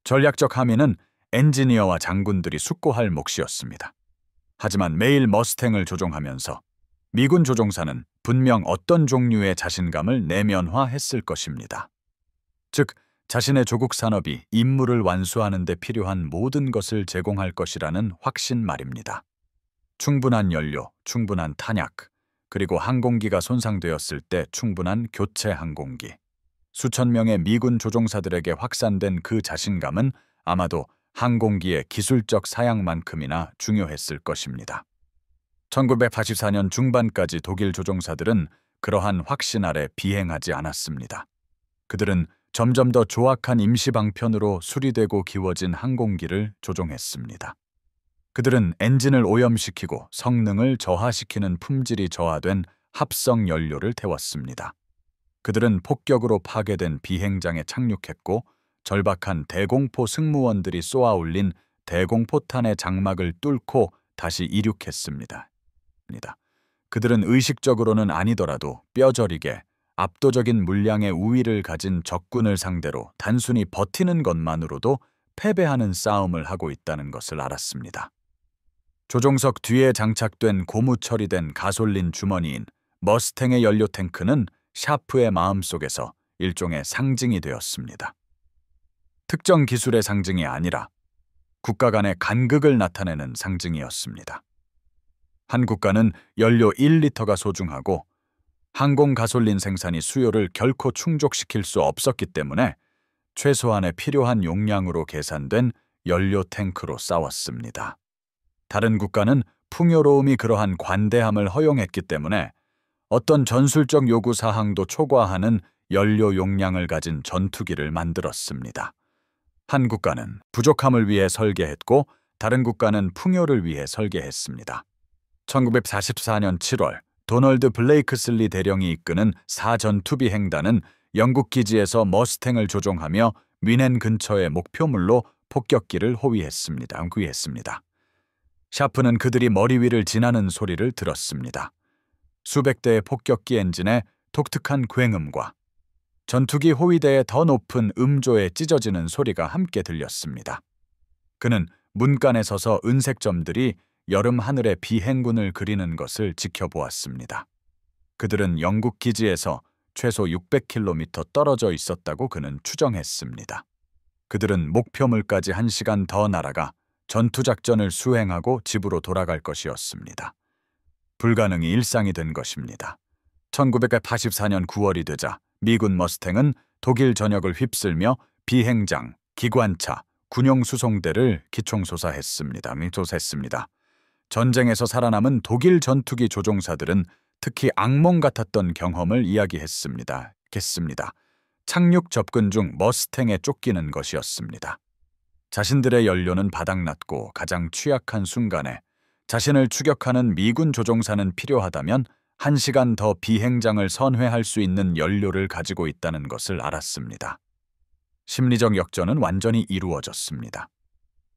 전략적 함의는 엔지니어와 장군들이 숙고할 몫이었습니다. 하지만 매일 머스탱을 조종하면서 미군 조종사는 분명 어떤 종류의 자신감을 내면화했을 것입니다. 즉, 자신의 조국 산업이 임무를 완수하는 데 필요한 모든 것을 제공할 것이라는 확신 말입니다. 충분한 연료, 충분한 탄약, 그리고 항공기가 손상되었을 때 충분한 교체 항공기. 수천 명의 미군 조종사들에게 확산된 그 자신감은 아마도 항공기의 기술적 사양만큼이나 중요했을 것입니다. 1984년 중반까지 독일 조종사들은 그러한 확신 아래 비행하지 않았습니다. 그들은 점점 더 조악한 임시방편으로 수리되고 기워진 항공기를 조종했습니다. 그들은 엔진을 오염시키고 성능을 저하시키는 품질이 저하된 합성 연료를 태웠습니다. 그들은 폭격으로 파괴된 비행장에 착륙했고 절박한 대공포 승무원들이 쏘아 올린 대공포탄의 장막을 뚫고 다시 이륙했습니다. 그들은 의식적으로는 아니더라도 뼈저리게 압도적인 물량의 우위를 가진 적군을 상대로 단순히 버티는 것만으로도 패배하는 싸움을 하고 있다는 것을 알았습니다. 조종석 뒤에 장착된 고무 처리된 가솔린 주머니인 머스탱의 연료 탱크는 샤프의 마음속에서 일종의 상징이 되었습니다. 특정 기술의 상징이 아니라 국가 간의 간극을 나타내는 상징이었습니다. 한 국가는 연료 1리터가 소중하고 항공 가솔린 생산이 수요를 결코 충족시킬 수 없었기 때문에 최소한의 필요한 용량으로 계산된 연료 탱크로 싸웠습니다. 다른 국가는 풍요로움이 그러한 관대함을 허용했기 때문에 어떤 전술적 요구 사항도 초과하는 연료 용량을 가진 전투기를 만들었습니다. 한 국가는 부족함을 위해 설계했고 다른 국가는 풍요를 위해 설계했습니다. 1944년 7월 도널드 블레이크슬리 대령이 이끄는 4전투비 행단은 영국 기지에서 머스탱을 조종하며 뮌헨 근처의 목표물로 폭격기를 호위했습니다. 샤프는 그들이 머리 위를 지나는 소리를 들었습니다. 수백 대의 폭격기 엔진의 독특한 굉음과 전투기 호위대의 더 높은 음조에 찢어지는 소리가 함께 들렸습니다. 그는 문간에 서서 은색 점들이 여름 하늘에 비행군을 그리는 것을 지켜보았습니다. 그들은 영국 기지에서 최소 600km 떨어져 있었다고 그는 추정했습니다. 그들은 목표물까지 1시간 더 날아가 전투작전을 수행하고 집으로 돌아갈 것이었습니다. 불가능이 일상이 된 것입니다. 1984년 9월이 되자 미군 머스탱은 독일 전역을 휩쓸며 비행장, 기관차, 군용 수송대를 기총소사했습니다. 전쟁에서 살아남은 독일 전투기 조종사들은 특히 악몽 같았던 경험을 이야기했습니다. 착륙 접근 중 머스탱에 쫓기는 것이었습니다. 자신들의 연료는 바닥났고 가장 취약한 순간에 자신을 추격하는 미군 조종사는 필요하다면 1시간 더 비행장을 선회할 수 있는 연료를 가지고 있다는 것을 알았습니다. 심리적 역전은 완전히 이루어졌습니다.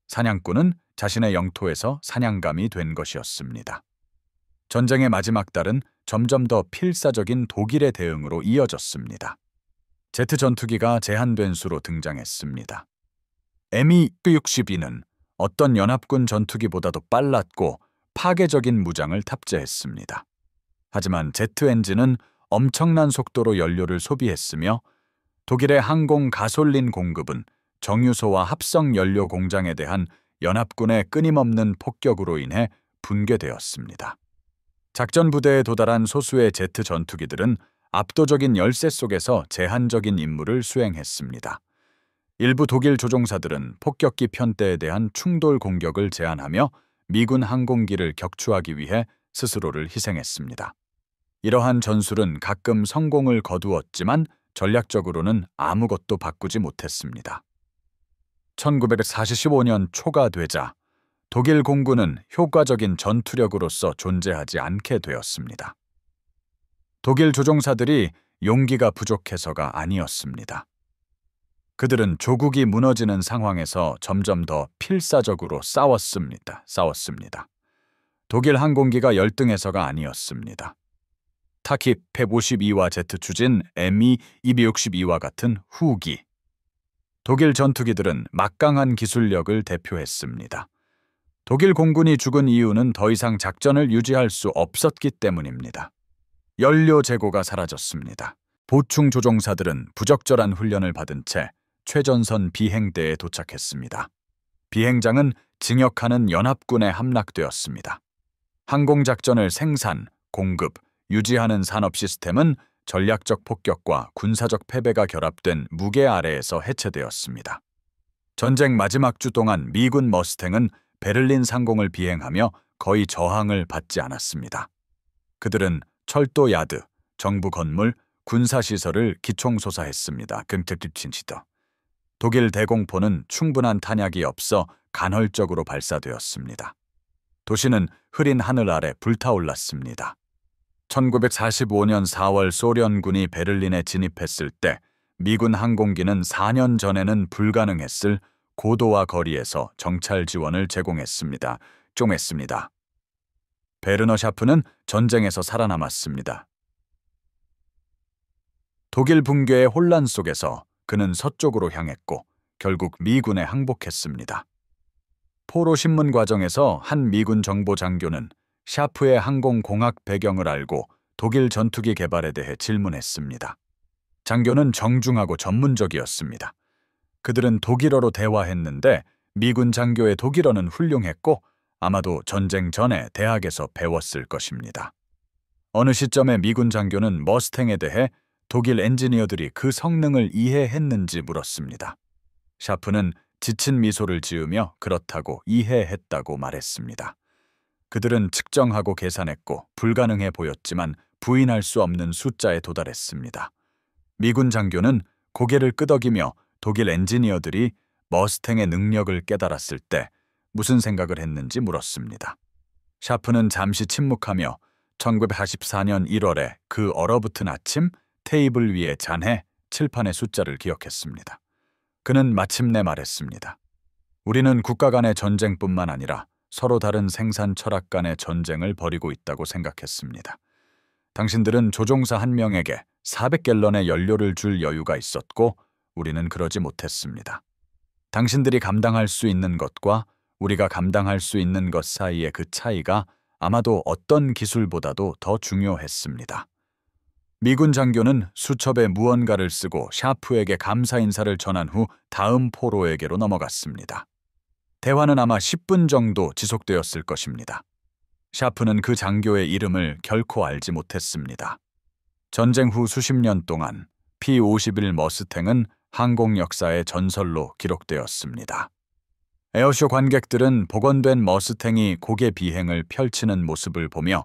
사냥꾼은 자신의 영토에서 사냥감이 된 것이었습니다. 전쟁의 마지막 달은 점점 더 필사적인 독일의 대응으로 이어졌습니다. 제트 전투기가 제한된 수로 등장했습니다. Mi-62는 어떤 연합군 전투기보다도 빨랐고 파괴적인 무장을 탑재했습니다. 하지만 제트 엔진은 엄청난 속도로 연료를 소비했으며 독일의 항공 가솔린 공급은 정유소와 합성 연료 공장에 대한 연합군의 끊임없는 폭격으로 인해 붕괴되었습니다. 작전 부대에 도달한 소수의 제트 전투기들은 압도적인 열세 속에서 제한적인 임무를 수행했습니다. 일부 독일 조종사들은 폭격기 편대에 대한 충돌 공격을 제한하며 미군 항공기를 격추하기 위해 스스로를 희생했습니다. 이러한 전술은 가끔 성공을 거두었지만 전략적으로는 아무것도 바꾸지 못했습니다. 1945년 초가 되자 독일 공군은 효과적인 전투력으로서 존재하지 않게 되었습니다. 독일 조종사들이 용기가 부족해서가 아니었습니다. 그들은 조국이 무너지는 상황에서 점점 더 필사적으로 싸웠습니다. 독일 항공기가 열등해서가 아니었습니다. 타킵 152와 제트 추진 Mi-262와 같은 후기. 독일 전투기들은 막강한 기술력을 대표했습니다. 독일 공군이 죽은 이유는 더 이상 작전을 유지할 수 없었기 때문입니다. 연료 재고가 사라졌습니다. 보충 조종사들은 부적절한 훈련을 받은 채 최전선 비행대에 도착했습니다. 비행장은 징역하는 연합군에 함락되었습니다. 항공작전을 생산, 공급, 유지하는 산업 시스템은 전략적 폭격과 군사적 패배가 결합된 무게 아래에서 해체되었습니다. 전쟁 마지막 주 동안 미군 머스탱은 베를린 상공을 비행하며 거의 저항을 받지 않았습니다. 그들은 철도 야드, 정부 건물, 군사시설을 기총소사했습니다. 독일 대공포는 충분한 탄약이 없어 간헐적으로 발사되었습니다. 도시는 흐린 하늘 아래 불타올랐습니다. 1945년 4월 소련군이 베를린에 진입했을 때 미군 항공기는 4년 전에는 불가능했을 고도와 거리에서 정찰 지원을 제공했습니다. 베르너 샤프는 전쟁에서 살아남았습니다. 독일 붕괴의 혼란 속에서 그는 서쪽으로 향했고 결국 미군에 항복했습니다. 포로 신문 과정에서 한 미군 정보 장교는 샤프의 항공공학 배경을 알고 독일 전투기 개발에 대해 질문했습니다. 장교는 정중하고 전문적이었습니다. 그들은 독일어로 대화했는데 미군 장교의 독일어는 훌륭했고 아마도 전쟁 전에 대학에서 배웠을 것입니다. 어느 시점에 미군 장교는 머스탱에 대해 독일 엔지니어들이 그 성능을 이해했는지 물었습니다. 샤프는 지친 미소를 지으며 그렇다고 이해했다고 말했습니다. 그들은 측정하고 계산했고 불가능해 보였지만 부인할 수 없는 숫자에 도달했습니다. 미군 장교는 고개를 끄덕이며 독일 엔지니어들이 머스탱의 능력을 깨달았을 때 무슨 생각을 했는지 물었습니다. 샤프는 잠시 침묵하며 1944년 1월에 그 얼어붙은 아침 테이블 위에 잔해 칠판의 숫자를 기억했습니다. 그는 마침내 말했습니다. 우리는 국가 간의 전쟁뿐만 아니라 서로 다른 생산 철학 간의 전쟁을 벌이고 있다고 생각했습니다. 당신들은 조종사 한 명에게 400갤런의 연료를 줄 여유가 있었고 우리는 그러지 못했습니다. 당신들이 감당할 수 있는 것과 우리가 감당할 수 있는 것 사이의 그 차이가 아마도 어떤 기술보다도 더 중요했습니다. 미군 장교는 수첩에 무언가를 쓰고 샤프에게 감사 인사를 전한 후 다음 포로에게로 넘어갔습니다. 대화는 아마 10분 정도 지속되었을 것입니다. 샤프는 그 장교의 이름을 결코 알지 못했습니다. 전쟁 후 수십 년 동안 P-51 머스탱은 항공 역사의 전설로 기록되었습니다. 에어쇼 관객들은 복원된 머스탱이 고개 비행을 펼치는 모습을 보며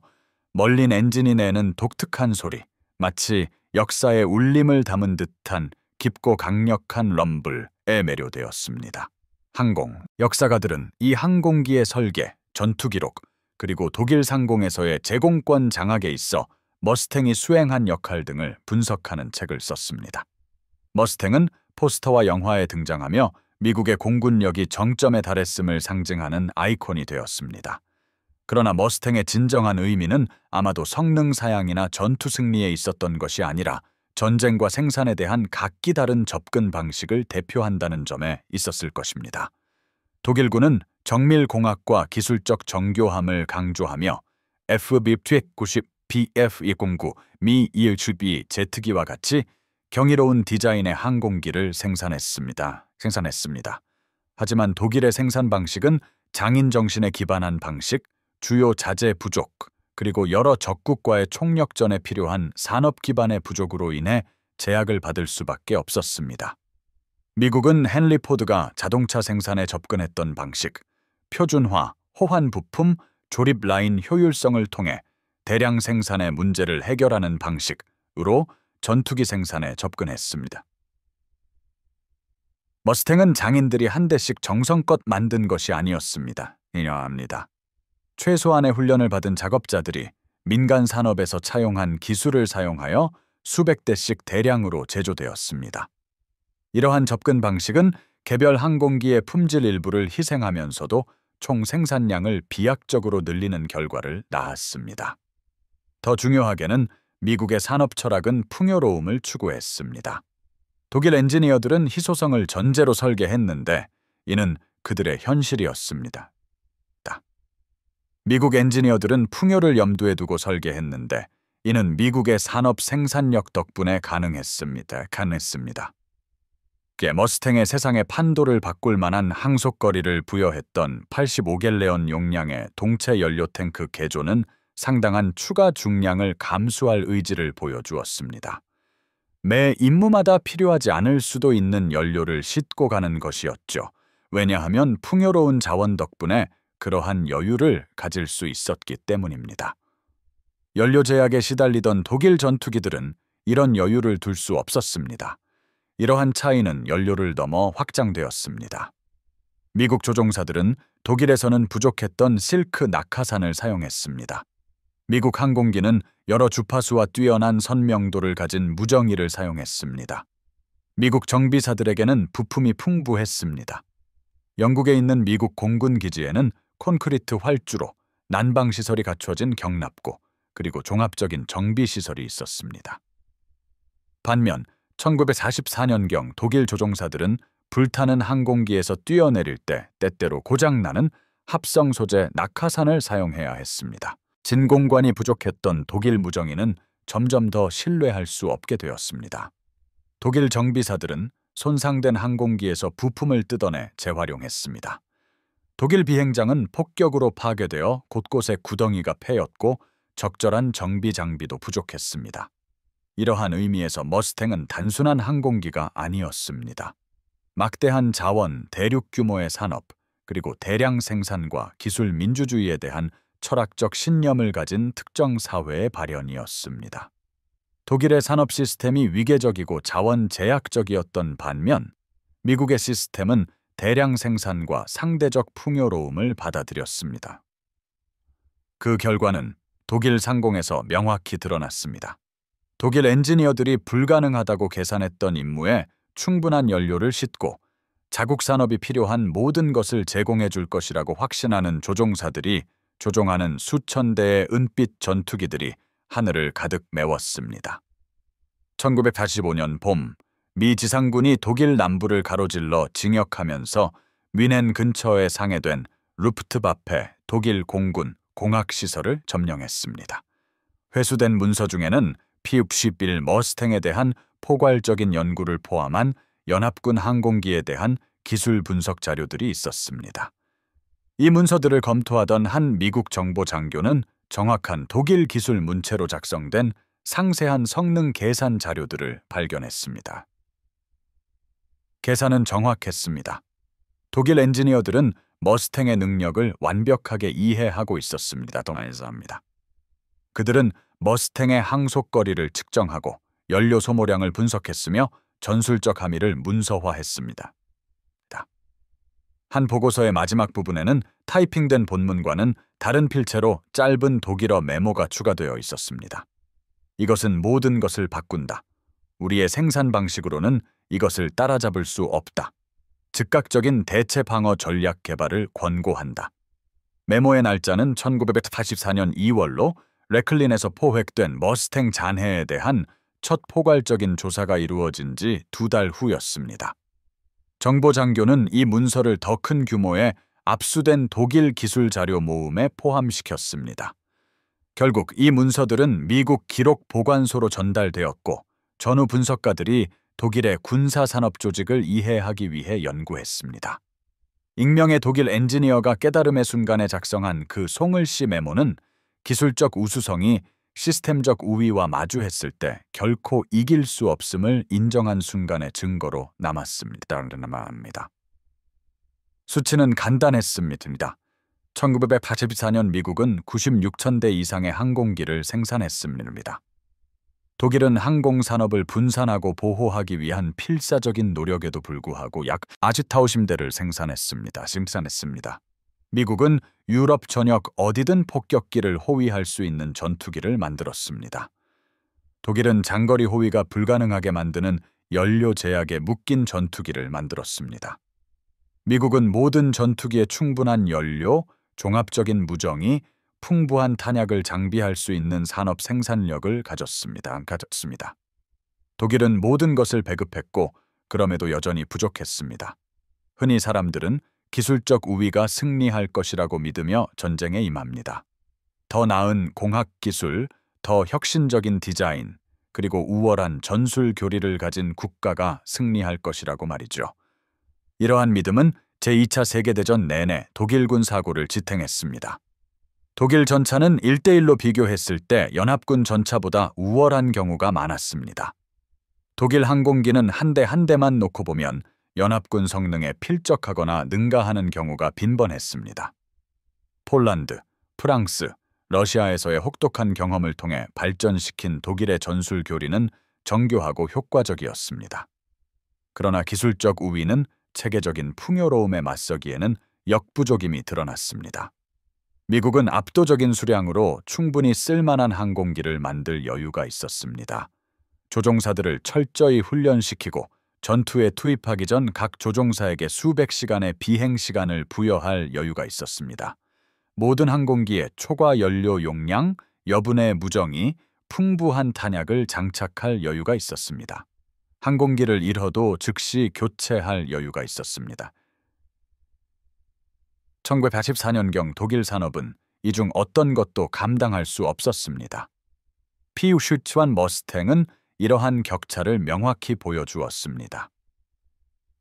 멀린 엔진이 내는 독특한 소리, 마치 역사의 울림을 담은 듯한 깊고 강력한 럼블에 매료되었습니다. 항공 역사가들은 이 항공기의 설계, 전투 기록, 그리고 독일 상공에서의 제공권 장악에 있어 머스탱이 수행한 역할 등을 분석하는 책을 썼습니다. 머스탱은 포스터와 영화에 등장하며 미국의 공군력이 정점에 달했음을 상징하는 아이콘이 되었습니다. 그러나 머스탱의 진정한 의미는 아마도 성능 사양이나 전투 승리에 있었던 것이 아니라 전쟁과 생산에 대한 각기 다른 접근 방식을 대표한다는 점에 있었을 것입니다. 독일군은 정밀공학과 기술적 정교함을 강조하며 FB-90, BF-209, 미-217B 제트기와 같이 경이로운 디자인의 항공기를 생산했습니다. 하지만 독일의 생산 방식은 장인 정신에 기반한 방식, 주요 자재 부족, 그리고 여러 적국과의 총력전에 필요한 산업 기반의 부족으로 인해 제약을 받을 수밖에 없었습니다. 미국은 헨리 포드가 자동차 생산에 접근했던 방식, 표준화, 호환 부품, 조립 라인 효율성을 통해 대량 생산의 문제를 해결하는 방식으로 전투기 생산에 접근했습니다. 머스탱은 장인들이 한 대씩 정성껏 만든 것이 아니었습니다. 최소한의 훈련을 받은 작업자들이 민간 산업에서 차용한 기술을 사용하여 수백 대씩 대량으로 제조되었습니다. 이러한 접근 방식은 개별 항공기의 품질 일부를 희생하면서도 총 생산량을 비약적으로 늘리는 결과를 낳았습니다. 더 중요하게는 미국의 산업 철학은 풍요로움을 추구했습니다. 독일 엔지니어들은 희소성을 전제로 설계했는데 이는 그들의 현실이었습니다. 미국 엔지니어들은 풍요를 염두에 두고 설계했는데 이는 미국의 산업 생산력 덕분에 가능했습니다. 머스탱의 세상의 판도를 바꿀 만한 항속거리를 부여했던 85갤레온 용량의 동체 연료 탱크 개조는 상당한 추가 중량을 감수할 의지를 보여주었습니다. 매 임무마다 필요하지 않을 수도 있는 연료를 싣고 가는 것이었죠. 왜냐하면 풍요로운 자원 덕분에 그러한 여유를 가질 수 있었기 때문입니다. 연료 제약에 시달리던 독일 전투기들은 이런 여유를 둘 수 없었습니다. 이러한 차이는 연료를 넘어 확장되었습니다. 미국 조종사들은 독일에서는 부족했던 실크 낙하산을 사용했습니다. 미국 항공기는 여러 주파수와 뛰어난 선명도를 가진 무정이를 사용했습니다. 미국 정비사들에게는 부품이 풍부했습니다. 영국에 있는 미국 공군 기지에는 콘크리트 활주로, 난방시설이 갖춰진 경납고, 그리고 종합적인 정비시설이 있었습니다. 반면 1944년경 독일 조종사들은 불타는 항공기에서 뛰어내릴 때 때때로 고장나는 합성 소재 낙하산을 사용해야 했습니다. 진공관이 부족했던 독일 무정이는 점점 더 신뢰할 수 없게 되었습니다. 독일 정비사들은 손상된 항공기에서 부품을 뜯어내 재활용했습니다. 독일 비행장은 폭격으로 파괴되어 곳곳에 구덩이가 패였고 적절한 정비 장비도 부족했습니다. 이러한 의미에서 머스탱은 단순한 항공기가 아니었습니다. 막대한 자원, 대륙 규모의 산업, 그리고 대량 생산과 기술 민주주의에 대한 철학적 신념을 가진 특정 사회의 발현이었습니다. 독일의 산업 시스템이 위계적이고 자원 제약적이었던 반면 미국의 시스템은 대량 생산과 상대적 풍요로움을 받아들였습니다. 그 결과는 독일 상공에서 명확히 드러났습니다. 독일 엔지니어들이 불가능하다고 계산했던 임무에 충분한 연료를 싣고 자국 산업이 필요한 모든 것을 제공해 줄 것이라고 확신하는 조종사들이 조종하는 수천 대의 은빛 전투기들이 하늘을 가득 메웠습니다. 1945년 봄, 미 지상군이 독일 남부를 가로질러 진격하면서 뮌헨 근처에 상해된 루프트바페 독일 공군 공학시설을 점령했습니다. 회수된 문서 중에는 P-61 머스탱에 대한 포괄적인 연구를 포함한 연합군 항공기에 대한 기술 분석 자료들이 있었습니다. 이 문서들을 검토하던 한 미국 정보 장교는 정확한 독일 기술 문체로 작성된 상세한 성능 계산 자료들을 발견했습니다. 계산은 정확했습니다. 독일 엔지니어들은 머스탱의 능력을 완벽하게 이해하고 있었습니다. 그들은 머스탱의 항속거리를 측정하고 연료 소모량을 분석했으며 전술적 함의를 문서화했습니다. 한 보고서의 마지막 부분에는 타이핑된 본문과는 다른 필체로 짧은 독일어 메모가 추가되어 있었습니다. 이것은 모든 것을 바꾼다. 우리의 생산 방식으로는 이것을 따라잡을 수 없다. 즉각적인 대체 방어 전략 개발을 권고한다. 메모의 날짜는 1984년 2월로 레클린에서 포획된 머스탱 잔해에 대한 첫 포괄적인 조사가 이루어진 지 2달 후였습니다. 정보 장교는 이 문서를 더 큰 규모의 압수된 독일 기술 자료 모음에 포함시켰습니다. 결국 이 문서들은 미국 기록 보관소로 전달되었고 전후 분석가들이 독일의 군사산업 조직을 이해하기 위해 연구했습니다. 익명의 독일 엔지니어가 깨달음의 순간에 작성한 그 송을씨 메모는 기술적 우수성이 시스템적 우위와 마주했을 때 결코 이길 수 없음을 인정한 순간의 증거로 남았습니다. 수치는 간단했습니다. 1984년 미국은 96천 대 이상의 항공기를 생산했습니다. 독일은 항공산업을 분산하고 보호하기 위한 필사적인 노력에도 불구하고 약 40,000대를 생산했습니다. 미국은 유럽 전역 어디든 폭격기를 호위할 수 있는 전투기를 만들었습니다. 독일은 장거리 호위가 불가능하게 만드는 연료 제약에 묶인 전투기를 만들었습니다. 미국은 모든 전투기에 충분한 연료, 종합적인 무정이, 풍부한 탄약을 장비할 수 있는 산업 생산력을 가졌습니다. 독일은 모든 것을 배급했고 그럼에도 여전히 부족했습니다. 흔히 사람들은 기술적 우위가 승리할 것이라고 믿으며 전쟁에 임합니다. 더 나은 공학 기술, 더 혁신적인 디자인, 그리고 우월한 전술 교리를 가진 국가가 승리할 것이라고 말이죠. 이러한 믿음은 제2차 세계대전 내내 독일군 사고를 지탱했습니다. 독일 전차는 1대1로 비교했을 때 연합군 전차보다 우월한 경우가 많았습니다. 독일 항공기는 한 대 한 대만 놓고 보면 연합군 성능에 필적하거나 능가하는 경우가 빈번했습니다. 폴란드, 프랑스, 러시아에서의 혹독한 경험을 통해 발전시킨 독일의 전술 교리는 정교하고 효과적이었습니다. 그러나 기술적 우위는 체계적인 풍요로움에 맞서기에는 역부족임이 드러났습니다. 미국은 압도적인 수량으로 충분히 쓸만한 항공기를 만들 여유가 있었습니다. 조종사들을 철저히 훈련시키고 전투에 투입하기 전 각 조종사에게 수백 시간의 비행 시간을 부여할 여유가 있었습니다. 모든 항공기에 초과 연료 용량, 여분의 무정이, 풍부한 탄약을 장착할 여유가 있었습니다. 항공기를 잃어도 즉시 교체할 여유가 있었습니다. 1984년경 독일 산업은 이 중 어떤 것도 감당할 수 없었습니다. P-51 머스탱은 이러한 격차를 명확히 보여주었습니다.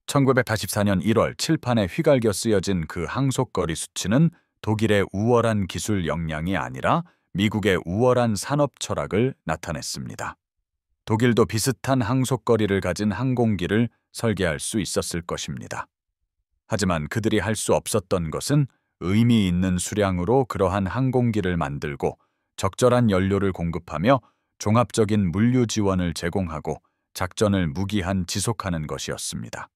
1984년 1월 칠판에 휘갈겨 쓰여진 그 항속거리 수치는 독일의 우월한 기술 역량이 아니라 미국의 우월한 산업 철학을 나타냈습니다. 독일도 비슷한 항속거리를 가진 항공기를 설계할 수 있었을 것입니다. 하지만 그들이 할 수 없었던 것은 의미 있는 수량으로 그러한 항공기를 만들고 적절한 연료를 공급하며 종합적인 물류 지원을 제공하고 작전을 무기한 지속하는 것이었습니다.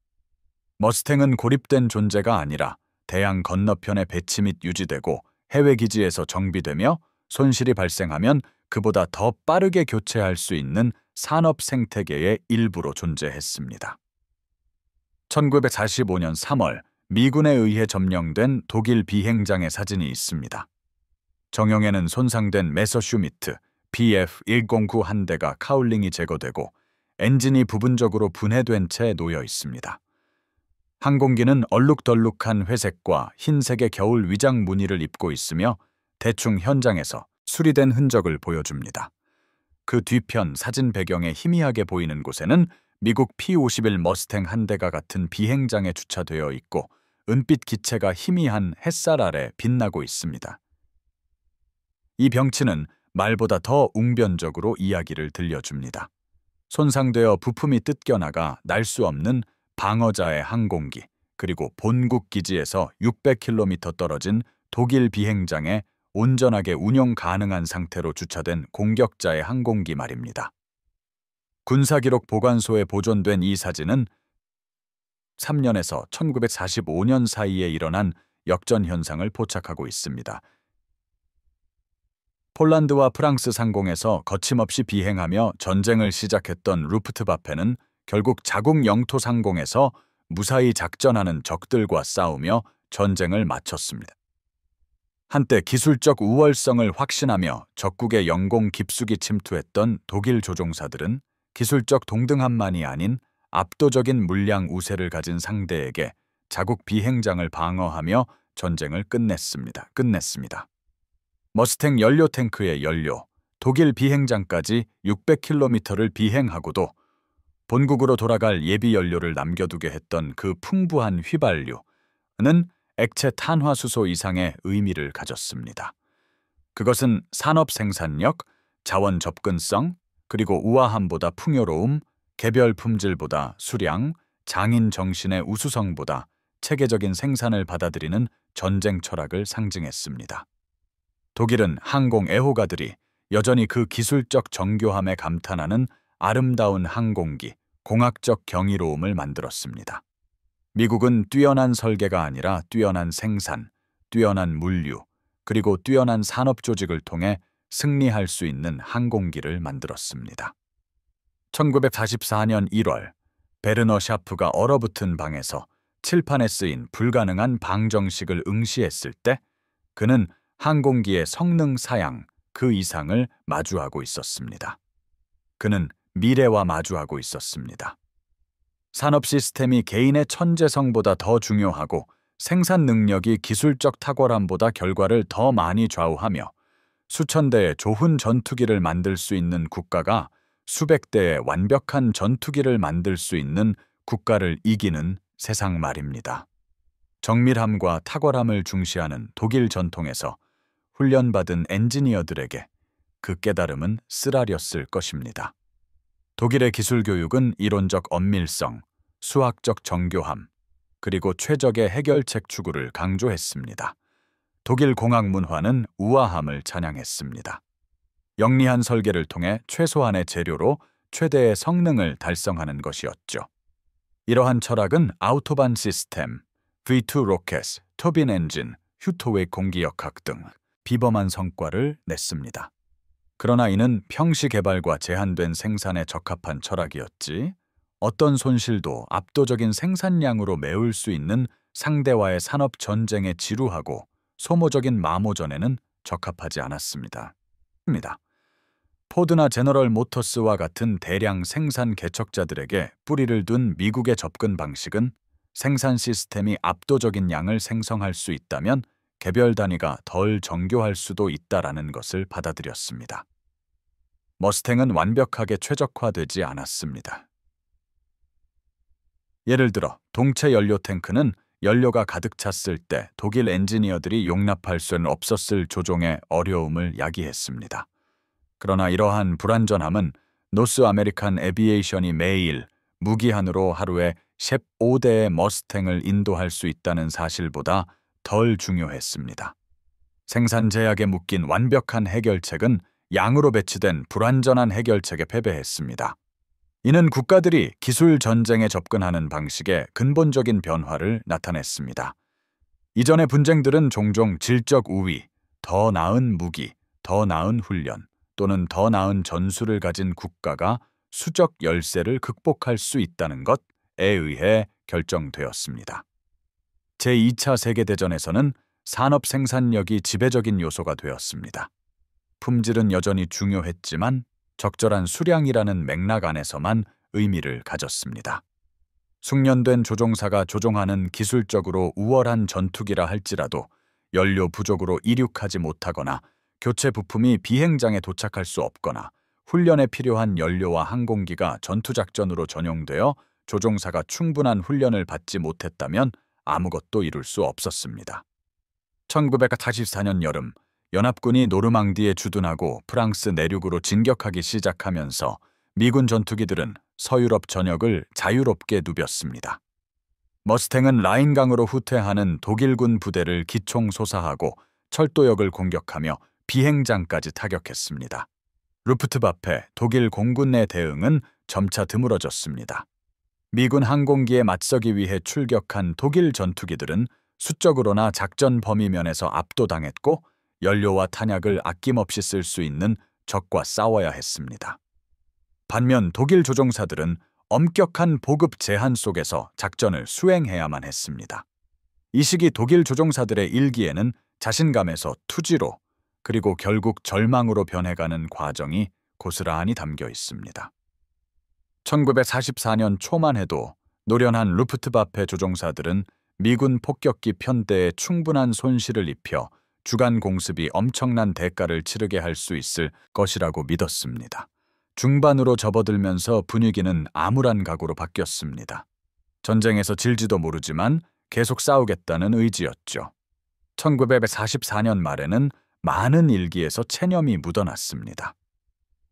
머스탱은 고립된 존재가 아니라 대양 건너편에 배치 및 유지되고 해외 기지에서 정비되며 손실이 발생하면 그보다 더 빠르게 교체할 수 있는 산업 생태계의 일부로 존재했습니다. 1945년 3월 미군에 의해 점령된 독일 비행장의 사진이 있습니다. 정형에는 손상된 메서슈미트 BF-109 한 대가 카울링이 제거되고 엔진이 부분적으로 분해된 채 놓여 있습니다. 항공기는 얼룩덜룩한 회색과 흰색의 겨울 위장 무늬를 입고 있으며 대충 현장에서 수리된 흔적을 보여줍니다. 그 뒤편 사진 배경에 희미하게 보이는 곳에는 미국 P-51 머스탱 한 대가 같은 비행장에 주차되어 있고 은빛 기체가 희미한 햇살 아래 빛나고 있습니다. 이 병치는 말보다 더 웅변적으로 이야기를 들려줍니다. 손상되어 부품이 뜯겨나가 날 수 없는 방어자의 항공기, 그리고 본국 기지에서 600km 떨어진 독일 비행장에 온전하게 운용 가능한 상태로 주차된 공격자의 항공기 말입니다. 군사기록 보관소에 보존된 이 사진은 3년에서 1945년 사이에 일어난 역전 현상을 포착하고 있습니다. 폴란드와 프랑스 상공에서 거침없이 비행하며 전쟁을 시작했던 루프트바페는 결국 자국 영토 상공에서 무사히 작전하는 적들과 싸우며 전쟁을 마쳤습니다. 한때 기술적 우월성을 확신하며 적국의 영공 깊숙이 침투했던 독일 조종사들은 기술적 동등함만이 아닌 압도적인 물량 우세를 가진 상대에게 자국 비행장을 방어하며 전쟁을 끝냈습니다. 머스탱 연료 탱크의 연료, 독일 비행장까지 600km를 비행하고도 본국으로 돌아갈 예비 연료를 남겨두게 했던 그 풍부한 휘발유는 액체 탄화수소 이상의 의미를 가졌습니다. 그것은 산업 생산력, 자원 접근성, 그리고 우아함보다 풍요로움, 개별 품질보다 수량, 장인 정신의 우수성보다 체계적인 생산을 받아들이는 전쟁 철학을 상징했습니다. 독일은 항공 애호가들이 여전히 그 기술적 정교함에 감탄하는 아름다운 항공기, 공학적 경이로움을 만들었습니다. 미국은 뛰어난 설계가 아니라 뛰어난 생산, 뛰어난 물류, 그리고 뛰어난 산업 조직을 통해 승리할 수 있는 항공기를 만들었습니다. 1944년 1월, 베르너 샤프가 얼어붙은 방에서 칠판에 쓰인 불가능한 방정식을 응시했을 때 그는 항공기의 성능 사양 그 이상을 마주하고 있었습니다. 그는 미래와 마주하고 있었습니다. 산업 시스템이 개인의 천재성보다 더 중요하고 생산 능력이 기술적 탁월함보다 결과를 더 많이 좌우하며 수천 대의 좋은 전투기를 만들 수 있는 국가가 수백 대의 완벽한 전투기를 만들 수 있는 국가를 이기는 세상 말입니다. 정밀함과 탁월함을 중시하는 독일 전통에서 훈련받은 엔지니어들에게 그 깨달음은 쓰라렸을 것입니다. 독일의 기술 교육은 이론적 엄밀성, 수학적 정교함, 그리고 최적의 해결책 추구를 강조했습니다. 독일 공학 문화는 우아함을 찬양했습니다. 영리한 설계를 통해 최소한의 재료로 최대의 성능을 달성하는 것이었죠. 이러한 철학은 아우토반 시스템, V2 로켓, 터빈 엔진, 휴토웨이 공기역학 등 비범한 성과를 냈습니다. 그러나 이는 평시 개발과 제한된 생산에 적합한 철학이었지, 어떤 손실도 압도적인 생산량으로 메울 수 있는 상대와의 산업 전쟁에 지루하고 소모적인 마모전에는 적합하지 않았습니다. 포드나 제너럴 모터스와 같은 대량 생산 개척자들에게 뿌리를 둔 미국의 접근 방식은 생산 시스템이 압도적인 양을 생성할 수 있다면 개별 단위가 덜 정교할 수도 있다라는 것을 받아들였습니다. 머스탱은 완벽하게 최적화되지 않았습니다. 예를 들어 동체 연료 탱크는 연료가 가득 찼을 때 독일 엔지니어들이 용납할 수는 없었을 조종의 어려움을 야기했습니다. 그러나 이러한 불완전함은 노스 아메리칸 에비에이션이 매일 무기한으로 하루에 15대의 머스탱을 인도할 수 있다는 사실보다 덜 중요했습니다. 생산 제약에 묶인 완벽한 해결책은 양으로 배치된 불완전한 해결책에 패배했습니다. 이는 국가들이 기술 전쟁에 접근하는 방식에 근본적인 변화를 나타냈습니다. 이전의 분쟁들은 종종 질적 우위, 더 나은 무기, 더 나은 훈련 또는 더 나은 전술을 가진 국가가 수적 열세를 극복할 수 있다는 것에 의해 결정되었습니다. 제2차 세계대전에서는 산업 생산력이 지배적인 요소가 되었습니다. 품질은 여전히 중요했지만 적절한 수량이라는 맥락 안에서만 의미를 가졌습니다. 숙련된 조종사가 조종하는 기술적으로 우월한 전투기라 할지라도 연료 부족으로 이륙하지 못하거나 교체 부품이 비행장에 도착할 수 없거나 훈련에 필요한 연료와 항공기가 전투작전으로 전용되어 조종사가 충분한 훈련을 받지 못했다면 아무것도 이룰 수 없었습니다. 1944년 여름, 연합군이 노르망디에 주둔하고 프랑스 내륙으로 진격하기 시작하면서 미군 전투기들은 서유럽 전역을 자유롭게 누볐습니다. 머스탱은 라인강으로 후퇴하는 독일군 부대를 기총소사하고 철도역을 공격하며 비행장까지 타격했습니다. 루프트바페 독일 공군 내 대응은 점차 드물어졌습니다. 미군 항공기에 맞서기 위해 출격한 독일 전투기들은 수적으로나 작전 범위 면에서 압도당했고 연료와 탄약을 아낌없이 쓸 수 있는 적과 싸워야 했습니다. 반면 독일 조종사들은 엄격한 보급 제한 속에서 작전을 수행해야만 했습니다. 이 시기 독일 조종사들의 일기에는 자신감에서 투지로 그리고 결국 절망으로 변해가는 과정이 고스란히 담겨 있습니다. 1944년 초만 해도 노련한 루프트바페 조종사들은 미군 폭격기 편대에 충분한 손실을 입혀 주간 공습이 엄청난 대가를 치르게 할 수 있을 것이라고 믿었습니다. 중반으로 접어들면서 분위기는 암울한 각오로 바뀌었습니다. 전쟁에서 질지도 모르지만 계속 싸우겠다는 의지였죠. 1944년 말에는 많은 일기에서 체념이 묻어났습니다.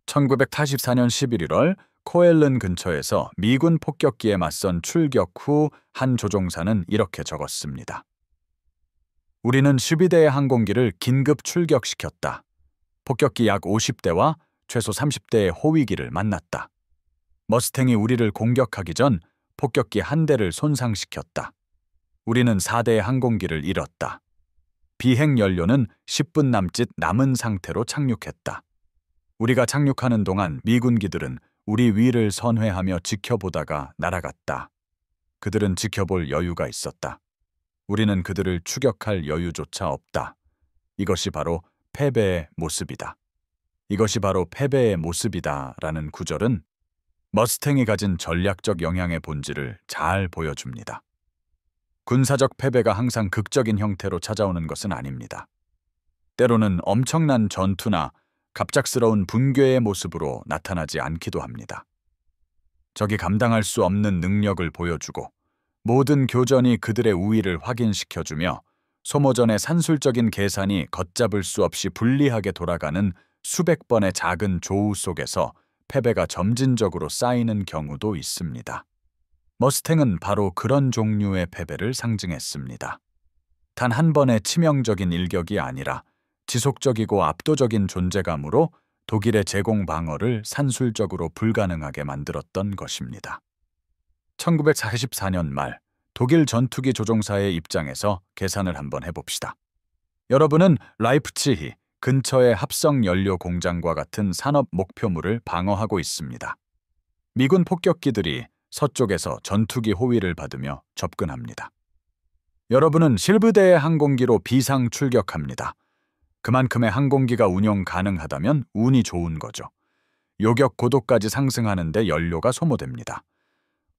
1944년 11월 코엘른 근처에서 미군 폭격기에 맞선 출격 후 한 조종사는 이렇게 적었습니다. 우리는 12대의 항공기를 긴급 출격시켰다. 폭격기 약 50대와 최소 30대의 호위기를 만났다. 머스탱이 우리를 공격하기 전 폭격기 한 대를 손상시켰다. 우리는 4대의 항공기를 잃었다. 비행 연료는 10분 남짓 남은 상태로 착륙했다. 우리가 착륙하는 동안 미군기들은 우리 위를 선회하며 지켜보다가 날아갔다. 그들은 지켜볼 여유가 있었다. 우리는 그들을 추격할 여유조차 없다. 이것이 바로 패배의 모습이다. 이것이 바로 패배의 모습이다 라는 구절은 머스탱이 가진 전략적 영향의 본질을 잘 보여줍니다. 군사적 패배가 항상 극적인 형태로 찾아오는 것은 아닙니다. 때로는 엄청난 전투나 갑작스러운 붕괴의 모습으로 나타나지 않기도 합니다. 적이 감당할 수 없는 능력을 보여주고 모든 교전이 그들의 우위를 확인시켜주며 소모전의 산술적인 계산이 걷잡을 수 없이 불리하게 돌아가는 수백 번의 작은 조우 속에서 패배가 점진적으로 쌓이는 경우도 있습니다. 머스탱은 바로 그런 종류의 패배를 상징했습니다. 단 한 번의 치명적인 일격이 아니라 지속적이고 압도적인 존재감으로 독일의 제공 방어를 산술적으로 불가능하게 만들었던 것입니다. 1944년 말 독일 전투기 조종사의 입장에서 계산을 한번 해봅시다. 여러분은 라이프치히 근처의 합성 연료 공장과 같은 산업 목표물을 방어하고 있습니다. 미군 폭격기들이 서쪽에서 전투기 호위를 받으며 접근합니다. 여러분은 실브대의 항공기로 비상 출격합니다. 그만큼의 항공기가 운용 가능하다면 운이 좋은 거죠. 요격 고도까지 상승하는데 연료가 소모됩니다.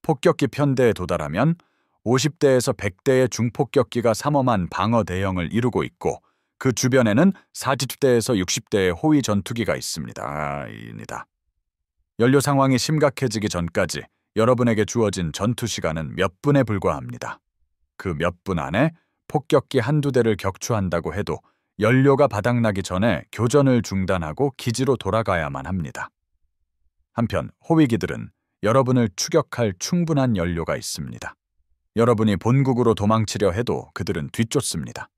폭격기 편대에 도달하면 50대에서 100대의 중폭격기가 삼엄한 방어 대형을 이루고 있고 그 주변에는 40대에서 60대의 호위 전투기가 있습니다. 연료 상황이 심각해지기 전까지 여러분에게 주어진 전투 시간은 몇 분에 불과합니다. 그 몇 분 안에 폭격기 한두 대를 격추한다고 해도 연료가 바닥나기 전에 교전을 중단하고 기지로 돌아가야만 합니다. 한편 호위기들은 여러분을 추격할 충분한 연료가 있습니다. 여러분이 본국으로 도망치려 해도 그들은 뒤쫓습니다.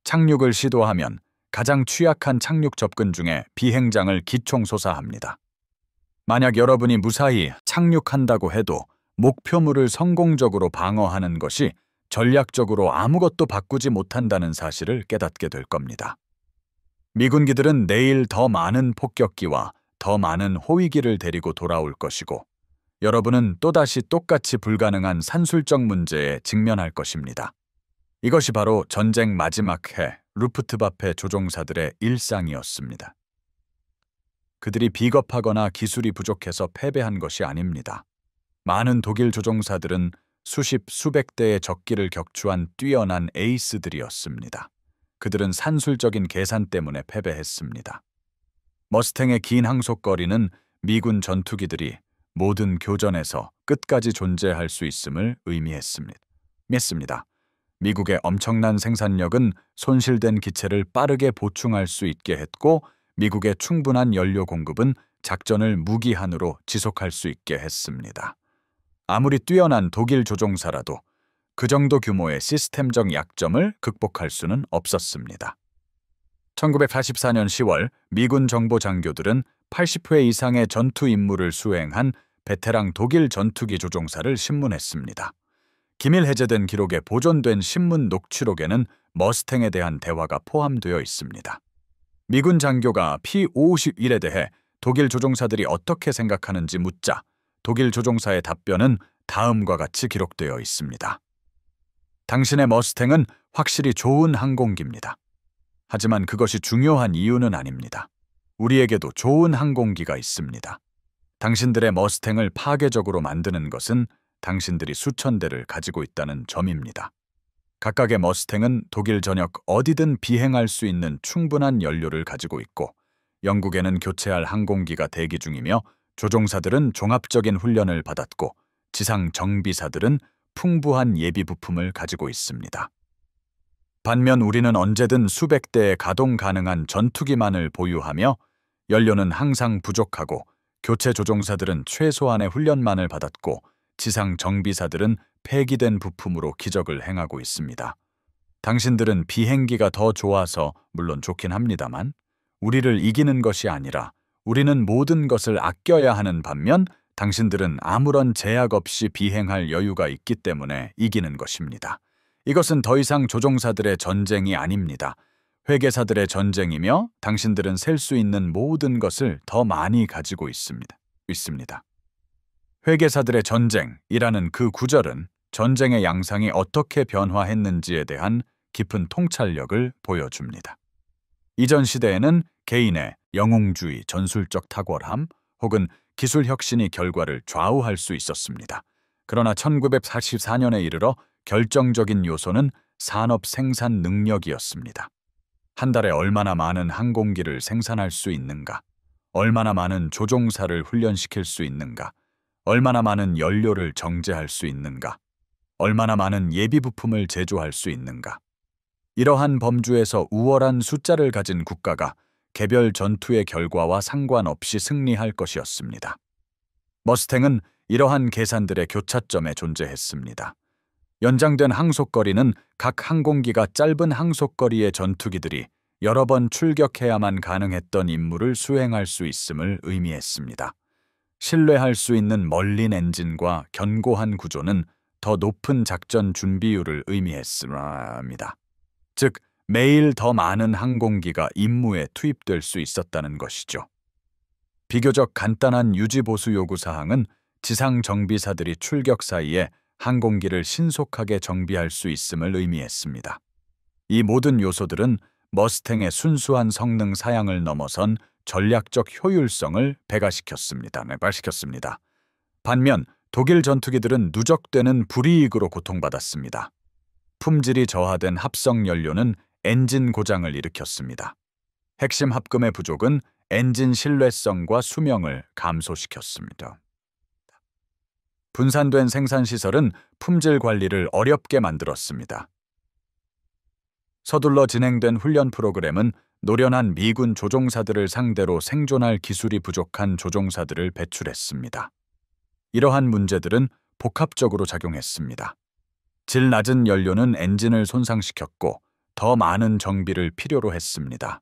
착륙을 시도하면 가장 취약한 착륙 접근 중에 비행장을 기총소사합니다. 만약 여러분이 무사히 착륙한다고 해도 목표물을 성공적으로 방어하는 것이 전략적으로 아무것도 바꾸지 못한다는 사실을 깨닫게 될 겁니다. 미군기들은 내일 더 많은 폭격기와 더 많은 호위기를 데리고 돌아올 것이고 여러분은 또다시 똑같이 불가능한 산술적 문제에 직면할 것입니다. 이것이 바로 전쟁 마지막 해 루프트바페 조종사들의 일상이었습니다. 그들이 비겁하거나 기술이 부족해서 패배한 것이 아닙니다. 많은 독일 조종사들은 수십, 수백 대의 적기를 격추한 뛰어난 에이스들이었습니다. 그들은 산술적인 계산 때문에 패배했습니다. 머스탱의 긴 항속거리는 미군 전투기들이 모든 교전에서 끝까지 존재할 수 있음을 의미했습니다. 미국의 엄청난 생산력은 손실된 기체를 빠르게 보충할 수 있게 했고 미국의 충분한 연료 공급은 작전을 무기한으로 지속할 수 있게 했습니다. 아무리 뛰어난 독일 조종사라도 그 정도 규모의 시스템적 약점을 극복할 수는 없었습니다. 1944년 10월 미군 정보 장교들은 80회 이상의 전투 임무를 수행한 베테랑 독일 전투기 조종사를 신문했습니다. 기밀 해제된 기록에 보존된 신문 녹취록에는 머스탱에 대한 대화가 포함되어 있습니다. 미군 장교가 P-51에 대해 독일 조종사들이 어떻게 생각하는지 묻자 독일 조종사의 답변은 다음과 같이 기록되어 있습니다. 당신의 머스탱은 확실히 좋은 항공기입니다. 하지만 그것이 중요한 이유는 아닙니다. 우리에게도 좋은 항공기가 있습니다. 당신들의 머스탱을 파괴적으로 만드는 것은 당신들이 수천 대를 가지고 있다는 점입니다. 각각의 머스탱은 독일 전역 어디든 비행할 수 있는 충분한 연료를 가지고 있고 영국에는 교체할 항공기가 대기 중이며 조종사들은 종합적인 훈련을 받았고 지상 정비사들은 풍부한 예비 부품을 가지고 있습니다. 반면 우리는 언제든 수백 대의 가동 가능한 전투기만을 보유하며 연료는 항상 부족하고 교체 조종사들은 최소한의 훈련만을 받았고 지상 정비사들은 폐기된 부품으로 기적을 행하고 있습니다. 당신들은 비행기가 더 좋아서 물론 좋긴 합니다만 우리를 이기는 것이 아니라 우리는 모든 것을 아껴야 하는 반면 당신들은 아무런 제약 없이 비행할 여유가 있기 때문에 이기는 것입니다. 이것은 더 이상 조종사들의 전쟁이 아닙니다. 회계사들의 전쟁이며 당신들은 셀 수 있는 모든 것을 더 많이 가지고 있습니다. 회계사들의 전쟁이라는 그 구절은 전쟁의 양상이 어떻게 변화했는지에 대한 깊은 통찰력을 보여줍니다. 이전 시대에는 개인의 영웅주의, 전술적 탁월함 혹은 기술 혁신이 결과를 좌우할 수 있었습니다. 그러나 1944년에 이르러 결정적인 요소는 산업 생산 능력이었습니다. 한 달에 얼마나 많은 항공기를 생산할 수 있는가, 얼마나 많은 조종사를 훈련시킬 수 있는가, 얼마나 많은 연료를 정제할 수 있는가, 얼마나 많은 예비 부품을 제조할 수 있는가. 이러한 범주에서 우월한 숫자를 가진 국가가 개별 전투의 결과와 상관없이 승리할 것이었습니다. 머스탱은 이러한 계산들의 교차점에 존재했습니다. 연장된 항속거리는 각 항공기가 짧은 항속거리의 전투기들이 여러 번 출격해야만 가능했던 임무를 수행할 수 있음을 의미했습니다. 신뢰할 수 있는 멀린 엔진과 견고한 구조는 더 높은 작전 준비율을 의미했습니다. 즉, 매일 더 많은 항공기가 임무에 투입될 수 있었다는 것이죠. 비교적 간단한 유지보수 요구사항은 지상 정비사들이 출격 사이에 항공기를 신속하게 정비할 수 있음을 의미했습니다. 이 모든 요소들은 머스탱의 순수한 성능 사양을 넘어선 전략적 효율성을 배가시켰습니다. 반면 독일 전투기들은 누적되는 불이익으로 고통받았습니다. 품질이 저하된 합성 연료는 엔진 고장을 일으켰습니다. 핵심 합금의 부족은 엔진 신뢰성과 수명을 감소시켰습니다. 분산된 생산시설은 품질 관리를 어렵게 만들었습니다. 서둘러 진행된 훈련 프로그램은 노련한 미군 조종사들을 상대로 생존할 기술이 부족한 조종사들을 배출했습니다. 이러한 문제들은 복합적으로 작용했습니다. 질 낮은 연료는 엔진을 손상시켰고 더 많은 정비를 필요로 했습니다.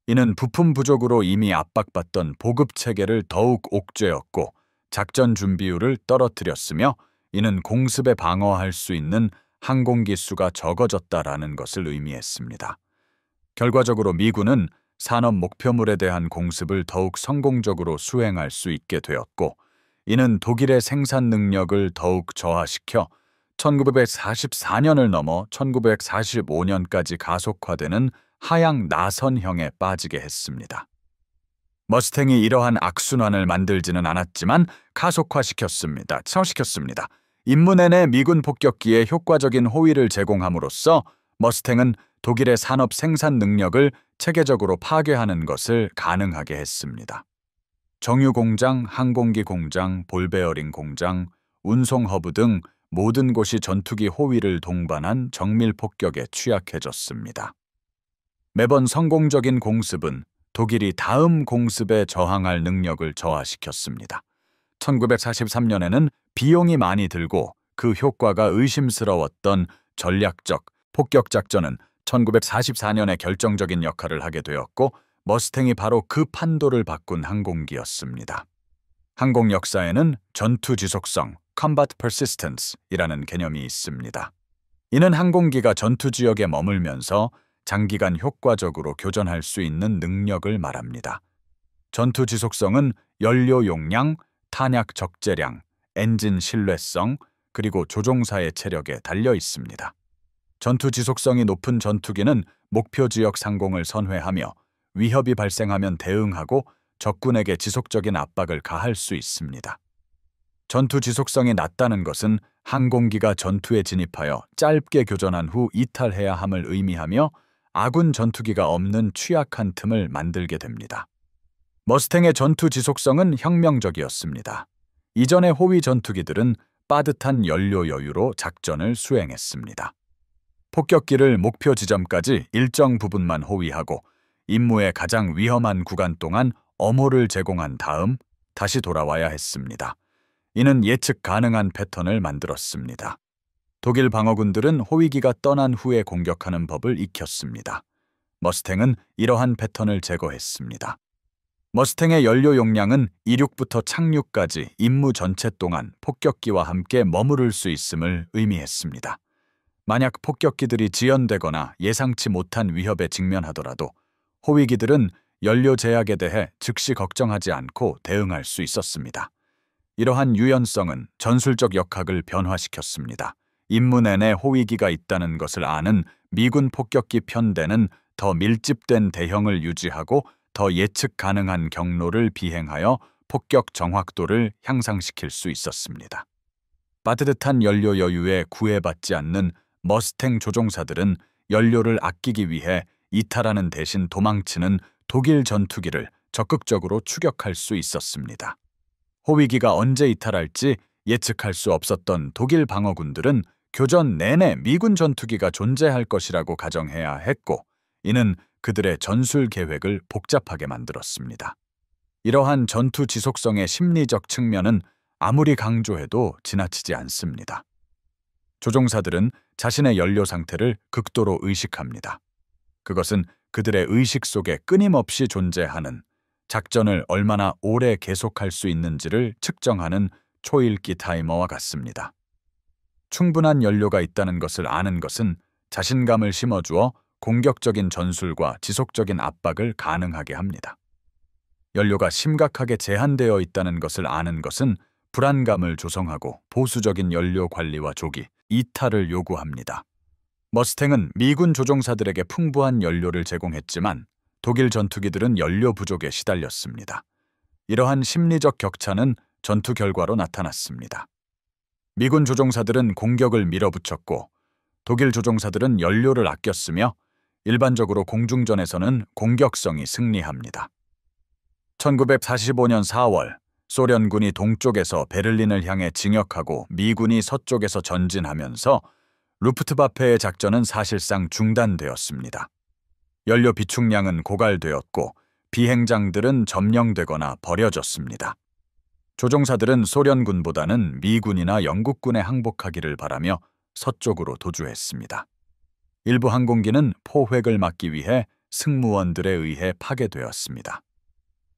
이는 부품 부족으로 이미 압박받던 보급 체계를 더욱 옥죄었고 작전 준비율을 떨어뜨렸으며 이는 공습에 방어할 수 있는 항공기 수가 적어졌다라는 것을 의미했습니다. 결과적으로 미군은 산업 목표물에 대한 공습을 더욱 성공적으로 수행할 수 있게 되었고 이는 독일의 생산 능력을 더욱 저하시켜 1944년을 넘어 1945년까지 가속화되는 하향 나선형에 빠지게 했습니다. 머스탱이 이러한 악순환을 만들지는 않았지만 가속화시켰습니다. 임무 내내 미군 폭격기에 효과적인 호위를 제공함으로써 머스탱은 독일의 산업 생산 능력을 체계적으로 파괴하는 것을 가능하게 했습니다. 정유 공장, 항공기 공장, 볼베어링 공장, 운송 허브 등 모든 곳이 전투기 호위를 동반한 정밀 폭격에 취약해졌습니다. 매번 성공적인 공습은 독일이 다음 공습에 저항할 능력을 저하시켰습니다. 1943년에는 비용이 많이 들고 그 효과가 의심스러웠던 전략적 폭격 작전은 1944년에 결정적인 역할을 하게 되었고 머스탱이 바로 그 판도를 바꾼 항공기였습니다. 항공 역사에는 전투 지속성 (combat persistence)이라는 개념이 있습니다. 이는 항공기가 전투 지역에 머물면서 장기간 효과적으로 교전할 수 있는 능력을 말합니다. 전투 지속성은 연료 용량, 탄약 적재량, 엔진 신뢰성, 그리고 조종사의 체력에 달려 있습니다. 전투 지속성이 높은 전투기는 목표 지역 상공을 선회하며 위협이 발생하면 대응하고 적군에게 지속적인 압박을 가할 수 있습니다. 전투 지속성이 낮다는 것은 항공기가 전투에 진입하여 짧게 교전한 후 이탈해야 함을 의미하며 아군 전투기가 없는 취약한 틈을 만들게 됩니다. 머스탱의 전투 지속성은 혁명적이었습니다. 이전의 호위 전투기들은 빠듯한 연료 여유로 작전을 수행했습니다. 폭격기를 목표 지점까지 일정 부분만 호위하고 임무의 가장 위험한 구간 동안 엄호를 제공한 다음 다시 돌아와야 했습니다. 이는 예측 가능한 패턴을 만들었습니다. 독일 방어군들은 호위기가 떠난 후에 공격하는 법을 익혔습니다. 머스탱은 이러한 패턴을 제거했습니다. 머스탱의 연료 용량은 이륙부터 착륙까지 임무 전체 동안 폭격기와 함께 머무를 수 있음을 의미했습니다. 만약 폭격기들이 지연되거나 예상치 못한 위협에 직면하더라도 호위기들은 연료 제약에 대해 즉시 걱정하지 않고 대응할 수 있었습니다. 이러한 유연성은 전술적 역학을 변화시켰습니다. 임무 내내 호위기가 있다는 것을 아는 미군 폭격기 편대는 더 밀집된 대형을 유지하고 더 예측 가능한 경로를 비행하여 폭격 정확도를 향상시킬 수 있었습니다. 빠듯한 연료 여유에 구애받지 않는 머스탱 조종사들은 연료를 아끼기 위해 이탈하는 대신 도망치는 독일 전투기를 적극적으로 추격할 수 있었습니다. 호위기가 언제 이탈할지 예측할 수 없었던 독일 방어군들은 교전 내내 미군 전투기가 존재할 것이라고 가정해야 했고 이는 그들의 전술 계획을 복잡하게 만들었습니다. 이러한 전투 지속성의 심리적 측면은 아무리 강조해도 지나치지 않습니다. 조종사들은 자신의 연료 상태를 극도로 의식합니다. 그것은 그들의 의식 속에 끊임없이 존재하는 작전을 얼마나 오래 계속할 수 있는지를 측정하는 초읽기 타이머와 같습니다. 충분한 연료가 있다는 것을 아는 것은 자신감을 심어주어 공격적인 전술과 지속적인 압박을 가능하게 합니다. 연료가 심각하게 제한되어 있다는 것을 아는 것은 불안감을 조성하고 보수적인 연료 관리와 조기, 이탈을 요구합니다. 머스탱은 미군 조종사들에게 풍부한 연료를 제공했지만 독일 전투기들은 연료 부족에 시달렸습니다. 이러한 심리적 격차는 전투 결과로 나타났습니다. 미군 조종사들은 공격을 밀어붙였고 독일 조종사들은 연료를 아꼈으며 일반적으로 공중전에서는 공격성이 승리합니다. 1945년 4월 소련군이 동쪽에서 베를린을 향해 진격하고 미군이 서쪽에서 전진하면서 루프트와페의 작전은 사실상 중단되었습니다. 연료 비축량은 고갈되었고 비행장들은 점령되거나 버려졌습니다. 조종사들은 소련군보다는 미군이나 영국군에 항복하기를 바라며 서쪽으로 도주했습니다. 일부 항공기는 포획을 막기 위해 승무원들에 의해 파괴되었습니다.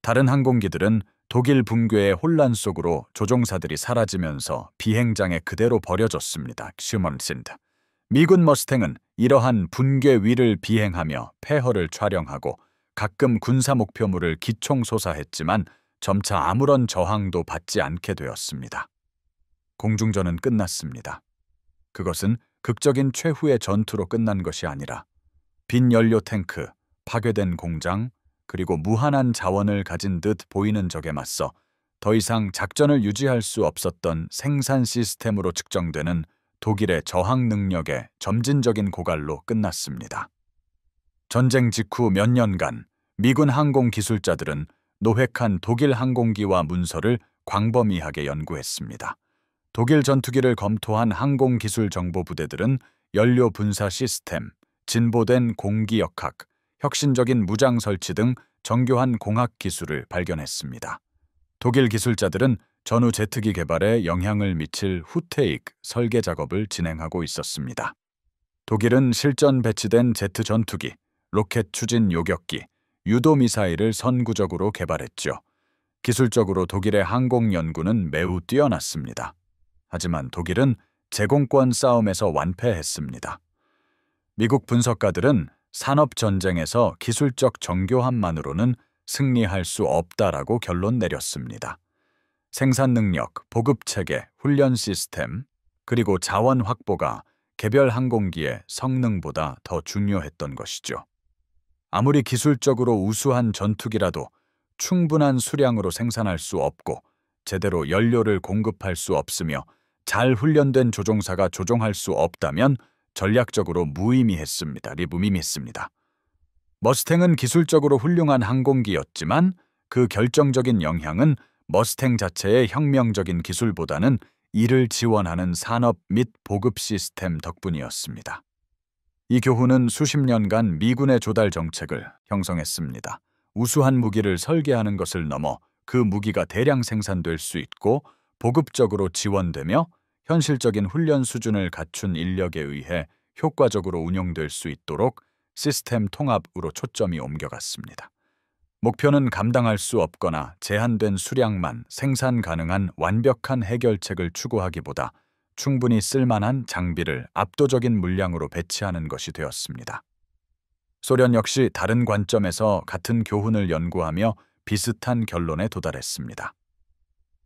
다른 항공기들은 독일 붕괴의 혼란 속으로 조종사들이 사라지면서 비행장에 그대로 버려졌습니다. 미군 머스탱은 이러한 붕괴 위를 비행하며 폐허를 촬영하고 가끔 군사 목표물을 기총소사했지만 점차 아무런 저항도 받지 않게 되었습니다. 공중전은 끝났습니다. 그것은 극적인 최후의 전투로 끝난 것이 아니라 빈 연료 탱크, 파괴된 공장, 그리고 무한한 자원을 가진 듯 보이는 적에 맞서 더 이상 작전을 유지할 수 없었던 생산 시스템으로 측정되는 독일의 저항 능력의 점진적인 고갈로 끝났습니다. 전쟁 직후 몇 년간 미군 항공 기술자들은 노획한 독일 항공기와 문서를 광범위하게 연구했습니다. 독일 전투기를 검토한 항공기술정보부대들은 연료 분사 시스템, 진보된 공기역학, 혁신적인 무장 설치 등 정교한 공학 기술을 발견했습니다. 독일 기술자들은 전후 제트기 개발에 영향을 미칠 후테익 설계 작업을 진행하고 있었습니다. 독일은 실전 배치된 제트 전투기, 로켓 추진 요격기, 유도 미사일을 선구적으로 개발했죠. 기술적으로 독일의 항공 연구는 매우 뛰어났습니다. 하지만 독일은 제공권 싸움에서 완패했습니다. 미국 분석가들은 산업전쟁에서 기술적 정교함만으로는 승리할 수 없다라고 결론 내렸습니다. 생산 능력, 보급체계, 훈련 시스템, 그리고 자원 확보가 개별 항공기의 성능보다 더 중요했던 것이죠. 아무리 기술적으로 우수한 전투기라도 충분한 수량으로 생산할 수 없고 제대로 연료를 공급할 수 없으며 잘 훈련된 조종사가 조종할 수 없다면 전략적으로 무의미했습니다. 머스탱은 기술적으로 훌륭한 항공기였지만 그 결정적인 영향은 머스탱 자체의 혁명적인 기술보다는 이를 지원하는 산업 및 보급 시스템 덕분이었습니다. 이 교훈은 수십 년간 미군의 조달 정책을 형성했습니다. 우수한 무기를 설계하는 것을 넘어 그 무기가 대량 생산될 수 있고 보급적으로 지원되며 현실적인 훈련 수준을 갖춘 인력에 의해 효과적으로 운용될 수 있도록 시스템 통합으로 초점이 옮겨갔습니다. 목표는 감당할 수 없거나 제한된 수량만 생산 가능한 완벽한 해결책을 추구하기보다 충분히 쓸만한 장비를 압도적인 물량으로 배치하는 것이 되었습니다. 소련 역시 다른 관점에서 같은 교훈을 연구하며 비슷한 결론에 도달했습니다.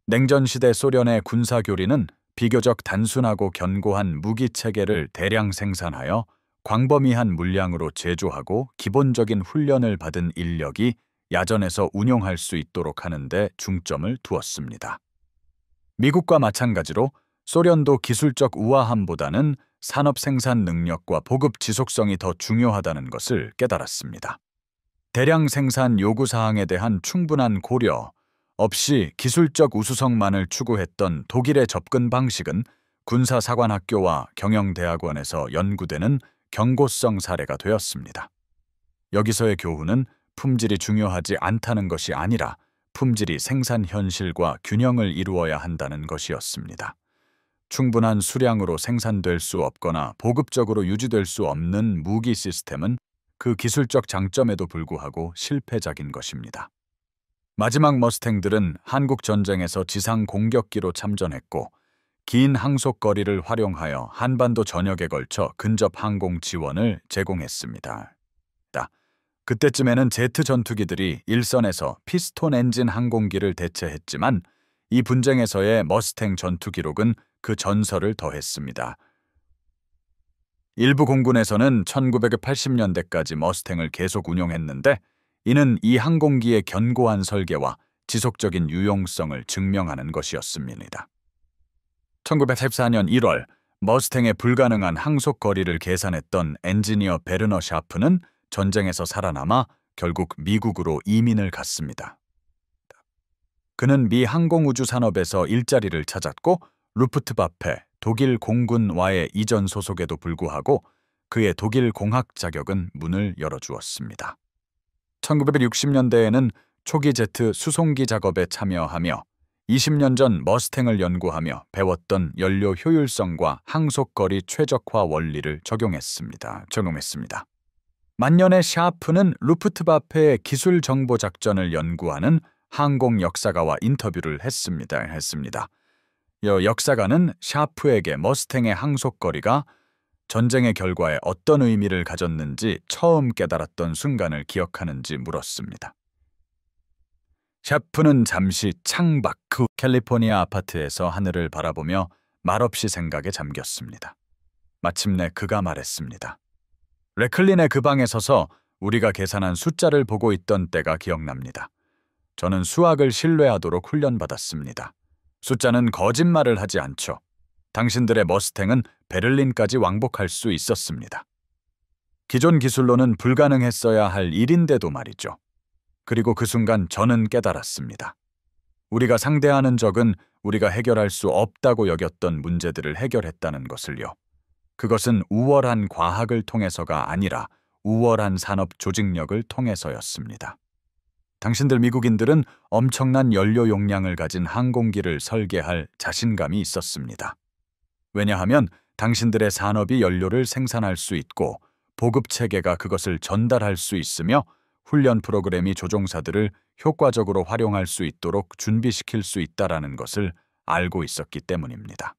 냉전 시대 소련의 군사 교리는 비교적 단순하고 견고한 무기 체계를 대량 생산하여 광범위한 물량으로 제조하고 기본적인 훈련을 받은 인력이 야전에서 운용할 수 있도록 하는 데 중점을 두었습니다. 미국과 마찬가지로 소련도 기술적 우아함보다는 산업 생산 능력과 보급 지속성이 더 중요하다는 것을 깨달았습니다. 대량 생산 요구사항에 대한 충분한 고려 없이 기술적 우수성만을 추구했던 독일의 접근 방식은 군사사관학교와 경영대학원에서 연구되는 경고성 사례가 되었습니다. 여기서의 교훈은 품질이 중요하지 않다는 것이 아니라 품질이 생산 현실과 균형을 이루어야 한다는 것이었습니다. 충분한 수량으로 생산될 수 없거나 보급적으로 유지될 수 없는 무기 시스템은 그 기술적 장점에도 불구하고 실패작인 것입니다. 마지막 머스탱들은 한국 전쟁에서 지상 공격기로 참전했고 긴 항속거리를 활용하여 한반도 전역에 걸쳐 근접 항공 지원을 제공했습니다. 그때쯤에는 제트 전투기들이 일선에서 피스톤 엔진 항공기를 대체했지만 이 분쟁에서의 머스탱 전투 기록은 그 전설을 더했습니다. 일부 공군에서는 1980년대까지 머스탱을 계속 운용했는데 이는 이 항공기의 견고한 설계와 지속적인 유용성을 증명하는 것이었습니다. 1914년 1월 머스탱의 불가능한 항속 거리를 계산했던 엔지니어 베르너 샤프는 전쟁에서 살아남아 결국 미국으로 이민을 갔습니다. 그는 미 항공우주 산업에서 일자리를 찾았고 루프트바페 독일 공군와의 이전 소속에도 불구하고 그의 독일 공학 자격은 문을 열어주었습니다. 1960년대에는 초기 제트 수송기 작업에 참여하며 20년 전 머스탱을 연구하며 배웠던 연료 효율성과 항속거리 최적화 원리를 적용했습니다. 만년의 샤프는 루프트바페의 기술 정보 작전을 연구하는 항공 역사가와 인터뷰를 했습니다. 역사가는 샤프에게 머스탱의 항속거리가 전쟁의 결과에 어떤 의미를 가졌는지 처음 깨달았던 순간을 기억하는지 물었습니다. 샤프는 잠시 창밖 그 캘리포니아 아파트에서 하늘을 바라보며 말없이 생각에 잠겼습니다. 마침내 그가 말했습니다. 레클린의 그 방에 서서 우리가 계산한 숫자를 보고 있던 때가 기억납니다. 저는 수학을 신뢰하도록 훈련받았습니다. 숫자는 거짓말을 하지 않죠. 당신들의 머스탱은 베를린까지 왕복할 수 있었습니다. 기존 기술로는 불가능했어야 할 일인데도 말이죠. 그리고 그 순간 저는 깨달았습니다. 우리가 상대하는 적은 우리가 해결할 수 없다고 여겼던 문제들을 해결했다는 것을요. 그것은 우월한 과학을 통해서가 아니라 우월한 산업 조직력을 통해서였습니다. 당신들 미국인들은 엄청난 연료 용량을 가진 항공기를 설계할 자신감이 있었습니다. 왜냐하면 당신들의 산업이 연료를 생산할 수 있고 보급 체계가 그것을 전달할 수 있으며 훈련 프로그램이 조종사들을 효과적으로 활용할 수 있도록 준비시킬 수 있다는 것을 알고 있었기 때문입니다.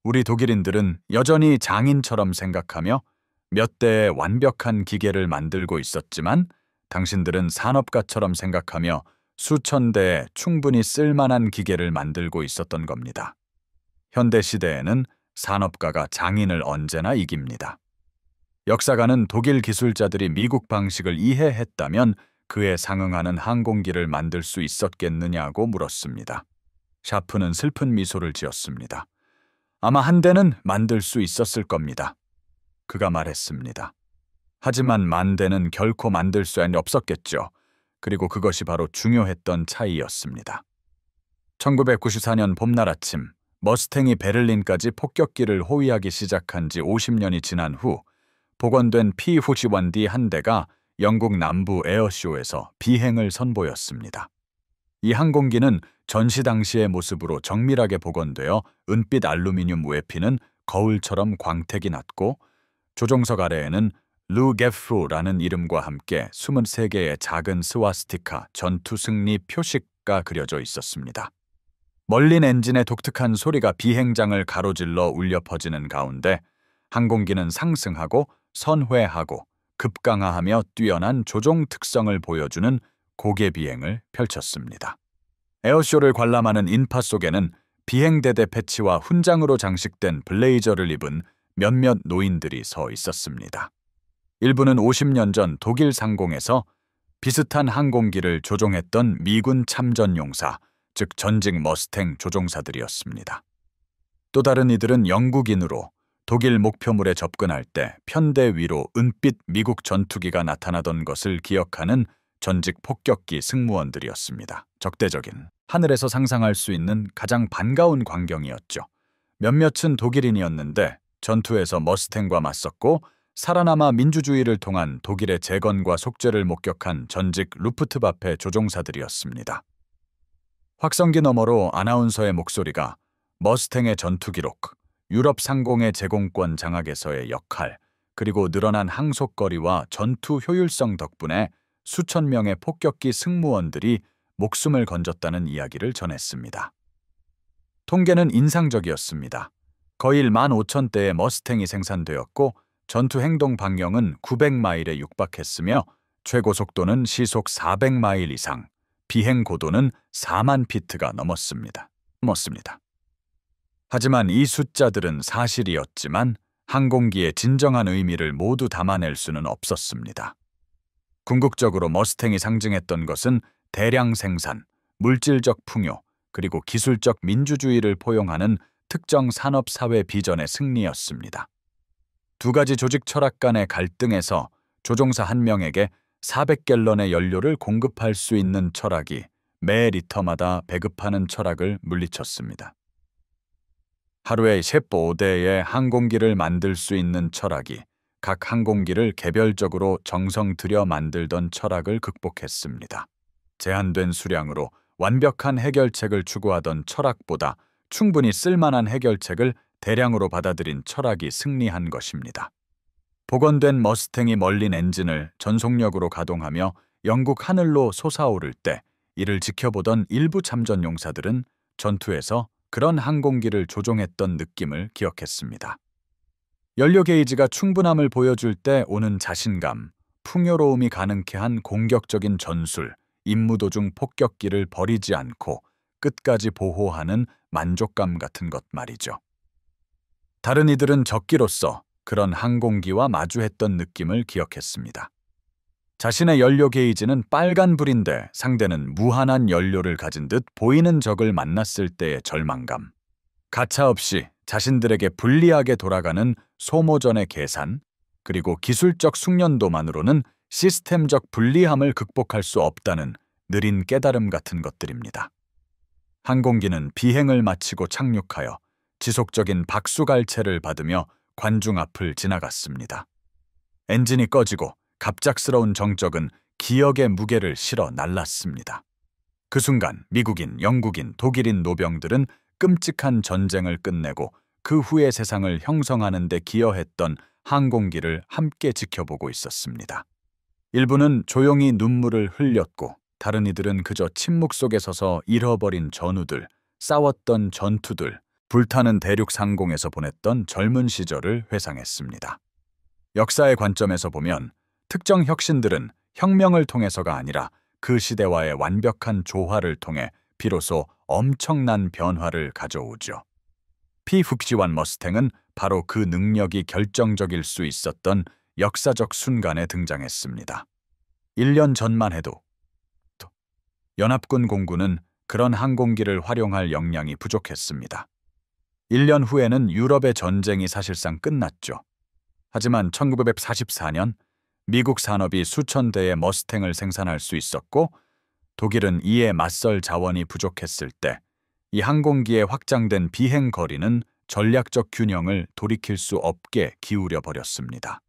우리 독일인들은 여전히 장인처럼 생각하며 몇 대의 완벽한 기계를 만들고 있었지만 당신들은 산업가처럼 생각하며 수천 대의 충분히 쓸만한 기계를 만들고 있었던 겁니다. 현대 시대에는 산업가가 장인을 언제나 이깁니다. 역사가는 독일 기술자들이 미국 방식을 이해했다면 그에 상응하는 항공기를 만들 수 있었겠느냐고 물었습니다. 샤프는 슬픈 미소를 지었습니다. 아마 한 대는 만들 수 있었을 겁니다. 그가 말했습니다. 하지만 만 대는 결코 만들 수 없었겠죠. 그리고 그것이 바로 중요했던 차이였습니다. 1994년 봄날 아침, 머스탱이 베를린까지 폭격기를 호위하기 시작한 지 50년이 지난 후 복원된 P-51D 한 대가 영국 남부 에어쇼에서 비행을 선보였습니다. 이 항공기는 전시 당시의 모습으로 정밀하게 복원되어 은빛 알루미늄 외피는 거울처럼 광택이 났고 조종석 아래에는 루 게프로라는 이름과 함께 23개의 작은 스와스티카 전투 승리 표식가 그려져 있었습니다. 멀린 엔진의 독특한 소리가 비행장을 가로질러 울려 퍼지는 가운데 항공기는 상승하고 선회하고 급강하하며 뛰어난 조종 특성을 보여주는 고개 비행을 펼쳤습니다. 에어쇼를 관람하는 인파 속에는 비행대대 패치와 훈장으로 장식된 블레이저를 입은 몇몇 노인들이 서 있었습니다. 일부는 50년 전 독일 상공에서 비슷한 항공기를 조종했던 미군 참전용사, 즉 전직 머스탱 조종사들이었습니다. 또 다른 이들은 영국인으로 독일 목표물에 접근할 때 편대 위로 은빛 미국 전투기가 나타나던 것을 기억하는 전직 폭격기 승무원들이었습니다. 적대적인 하늘에서 상상할 수 있는 가장 반가운 광경이었죠. 몇몇은 독일인이었는데 전투에서 머스탱과 맞섰고 살아남아 민주주의를 통한 독일의 재건과 속죄를 목격한 전직 루프트바페 조종사들이었습니다. 확성기 너머로 아나운서의 목소리가 머스탱의 전투 기록, 유럽 상공의 제공권 장악에서의 역할, 그리고 늘어난 항속거리와 전투 효율성 덕분에 수천 명의 폭격기 승무원들이 목숨을 건졌다는 이야기를 전했습니다. 통계는 인상적이었습니다. 거의 15,000대의 머스탱이 생산되었고 전투 행동 방향은 900마일에 육박했으며 최고 속도는 시속 400마일 이상, 비행 고도는 4만 피트가 넘었습니다. 하지만 이 숫자들은 사실이었지만 항공기의 진정한 의미를 모두 담아낼 수는 없었습니다. 궁극적으로 머스탱이 상징했던 것은 대량 생산, 물질적 풍요, 그리고 기술적 민주주의를 포용하는 특정 산업사회 비전의 승리였습니다. 두 가지 조직 철학 간의 갈등에서 조종사 한 명에게 400갤런의 연료를 공급할 수 있는 철학이 매 리터마다 배급하는 철학을 물리쳤습니다. 하루에 15대의 항공기를 만들 수 있는 철학이 각 항공기를 개별적으로 정성 들여 만들던 철학을 극복했습니다. 제한된 수량으로 완벽한 해결책을 추구하던 철학보다 충분히 쓸만한 해결책을 대량으로 받아들인 철학이 승리한 것입니다. 복원된 머스탱이 멀린 엔진을 전속력으로 가동하며 영국 하늘로 솟아오를 때 이를 지켜보던 일부 참전 용사들은 전투에서 그런 항공기를 조종했던 느낌을 기억했습니다. 연료 게이지가 충분함을 보여줄 때 오는 자신감, 풍요로움이 가능케 한 공격적인 전술, 임무 도중 폭격기를 버리지 않고 끝까지 보호하는 만족감 같은 것 말이죠. 다른 이들은 적기로서 그런 항공기와 마주했던 느낌을 기억했습니다. 자신의 연료 게이지는 빨간불인데 상대는 무한한 연료를 가진 듯 보이는 적을 만났을 때의 절망감. 가차없이 자신들에게 불리하게 돌아가는 소모전의 계산, 그리고 기술적 숙련도만으로는 시스템적 불리함을 극복할 수 없다는 느린 깨달음 같은 것들입니다. 항공기는 비행을 마치고 착륙하여 지속적인 박수갈채를 받으며 관중 앞을 지나갔습니다. 엔진이 꺼지고 갑작스러운 정적은 기억의 무게를 실어 날랐습니다. 그 순간 미국인, 영국인, 독일인 노병들은 끔찍한 전쟁을 끝내고 그 후의 세상을 형성하는 데 기여했던 항공기를 함께 지켜보고 있었습니다. 일부는 조용히 눈물을 흘렸고 다른 이들은 그저 침묵 속에 서서 잃어버린 전우들, 싸웠던 전투들, 불타는 대륙 상공에서 보냈던 젊은 시절을 회상했습니다. 역사의 관점에서 보면 특정 혁신들은 혁명을 통해서가 아니라 그 시대와의 완벽한 조화를 통해 비로소 엄청난 변화를 가져오죠. P61 머스탱은 바로 그 능력이 결정적일 수 있었던 역사적 순간에 등장했습니다. 1년 전만 해도 연합군 공군은 그런 항공기를 활용할 역량이 부족했습니다. 1년 후에는 유럽의 전쟁이 사실상 끝났죠. 하지만 1944년 미국 산업이 수천 대의 머스탱을 생산할 수 있었고 독일은 이에 맞설 자원이 부족했을 때 이 항공기의 확장된 비행 거리는 전략적 균형을 돌이킬 수 없게 기울여 버렸습니다.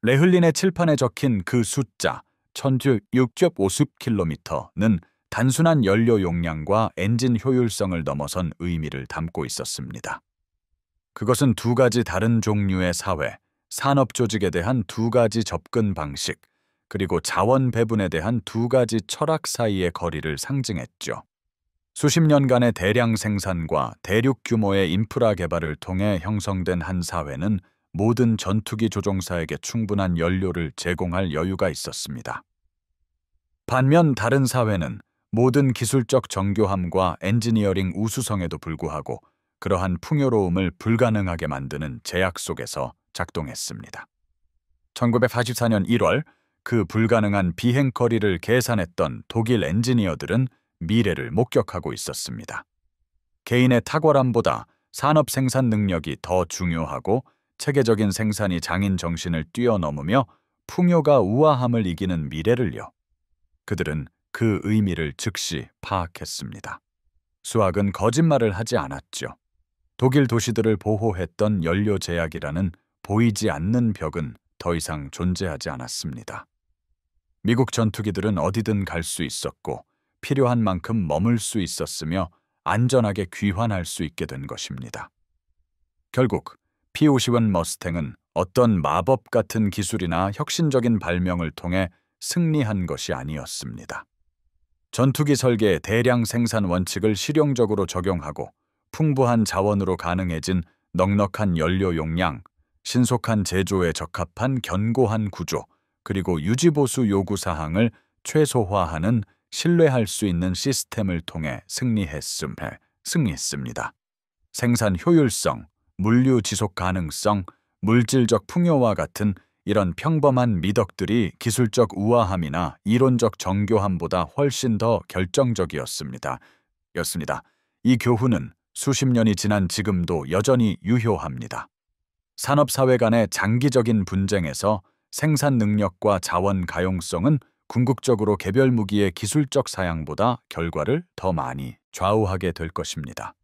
레흘린의 칠판에 적힌 그 숫자 1650km는 단순한 연료 용량과 엔진 효율성을 넘어선 의미를 담고 있었습니다. 그것은 두 가지 다른 종류의 사회, 산업 조직에 대한 두 가지 접근 방식, 그리고 자원 배분에 대한 두 가지 철학 사이의 거리를 상징했죠. 수십 년간의 대량 생산과 대륙 규모의 인프라 개발을 통해 형성된 한 사회는 모든 전투기 조종사에게 충분한 연료를 제공할 여유가 있었습니다. 반면 다른 사회는 모든 기술적 정교함과 엔지니어링 우수성에도 불구하고 그러한 풍요로움을 불가능하게 만드는 제약 속에서 작동했습니다. 1944년 1월 그 불가능한 비행 거리를 계산했던 독일 엔지니어들은 미래를 목격하고 있었습니다. 개인의 탁월함보다 산업 생산 능력이 더 중요하고 체계적인 생산이 장인 정신을 뛰어넘으며 풍요가 우아함을 이기는 미래를요. 그들은 그 의미를 즉시 파악했습니다. 수학은 거짓말을 하지 않았죠. 독일 도시들을 보호했던 연료 제약이라는 보이지 않는 벽은 더 이상 존재하지 않았습니다. 미국 전투기들은 어디든 갈 수 있었고 필요한 만큼 머물 수 있었으며 안전하게 귀환할 수 있게 된 것입니다. 결국 P51 머스탱은 어떤 마법 같은 기술이나 혁신적인 발명을 통해 승리한 것이 아니었습니다. 전투기 설계의 대량 생산 원칙을 실용적으로 적용하고 풍부한 자원으로 가능해진 넉넉한 연료 용량, 신속한 제조에 적합한 견고한 구조, 그리고 유지보수 요구사항을 최소화하는 신뢰할 수 있는 시스템을 통해 승리했습니다. 생산 효율성, 물류 지속 가능성, 물질적 풍요와 같은 이런 평범한 미덕들이 기술적 우아함이나 이론적 정교함보다 훨씬 더 결정적이었습니다. 이 교훈은 수십 년이 지난 지금도 여전히 유효합니다. 산업사회 간의 장기적인 분쟁에서 생산 능력과 자원 가용성은 궁극적으로 개별 무기의 기술적 사양보다 결과를 더 많이 좌우하게 될 것입니다.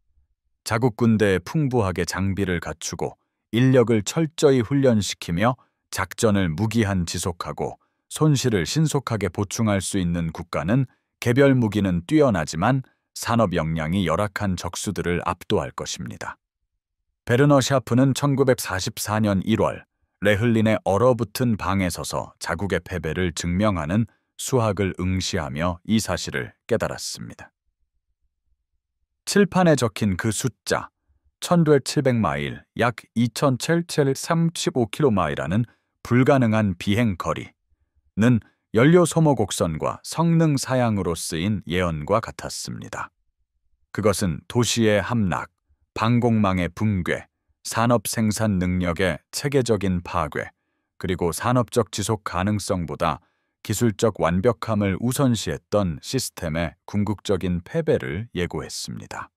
자국 군대에 풍부하게 장비를 갖추고 인력을 철저히 훈련시키며 작전을 무기한 지속하고 손실을 신속하게 보충할 수 있는 국가는 개별 무기는 뛰어나지만 산업 역량이 열악한 적수들을 압도할 것입니다. 베르너 샤프는 1944년 1월 레흘린의 얼어붙은 방에 서서 자국의 패배를 증명하는 수학을 응시하며 이 사실을 깨달았습니다. 칠판에 적힌 그 숫자 1700마일, 약 2735km마일이라는 불가능한 비행 거리는 연료 소모 곡선과 성능 사양으로 쓰인 예언과 같았습니다. 그것은 도시의 함락, 방공망의 붕괴, 산업 생산 능력의 체계적인 파괴, 그리고 산업적 지속 가능성보다 기술적 완벽함을 우선시했던 시스템의 궁극적인 패배를 예고했습니다.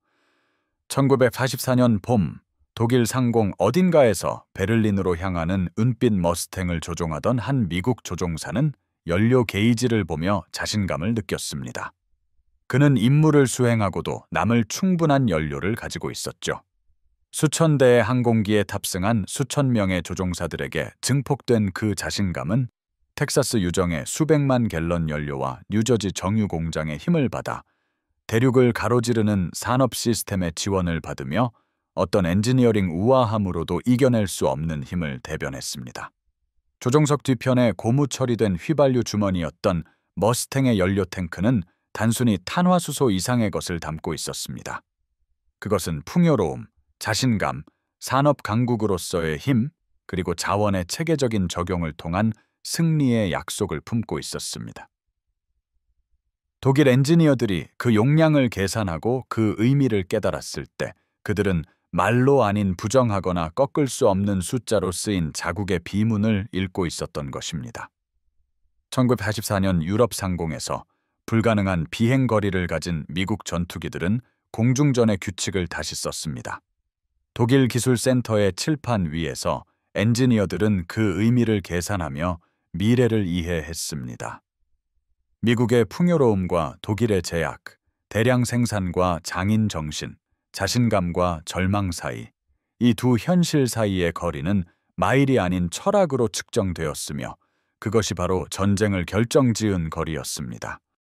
1944년 봄, 독일 상공 어딘가에서 베를린으로 향하는 은빛 머스탱을 조종하던 한 미국 조종사는 연료 게이지를 보며 자신감을 느꼈습니다. 그는 임무를 수행하고도 남을 충분한 연료를 가지고 있었죠. 수천 대의 항공기에 탑승한 수천 명의 조종사들에게 증폭된 그 자신감은 텍사스 유정의 수백만 갤런 연료와 뉴저지 정유 공장의 힘을 받아 대륙을 가로지르는 산업 시스템의 지원을 받으며 어떤 엔지니어링 우아함으로도 이겨낼 수 없는 힘을 대변했습니다. 조종석 뒤편에 고무 처리된 휘발유 주머니였던 머스탱의 연료 탱크는 단순히 탄화수소 이상의 것을 담고 있었습니다. 그것은 풍요로움, 자신감, 산업 강국으로서의 힘, 그리고 자원의 체계적인 적용을 통한 승리의 약속을 품고 있었습니다. 독일 엔지니어들이 그 용량을 계산하고 그 의미를 깨달았을 때 그들은 말로 아닌 부정하거나 꺾을 수 없는 숫자로 쓰인 자국의 비문을 읽고 있었던 것입니다. 1984년 유럽 상공에서 불가능한 비행 거리를 가진 미국 전투기들은 공중전의 규칙을 다시 썼습니다. 독일 기술센터의 칠판 위에서 엔지니어들은 그 의미를 계산하며 미래를 이해했습니다. 미국의 풍요로움과 독일의 제약, 대량 생산과 장인 정신, 자신감과 절망 사이, 이 두 현실 사이의 거리는 마일이 아닌 철학으로 측정되었으며 그것이 바로 전쟁을 결정지은 거리였습니다.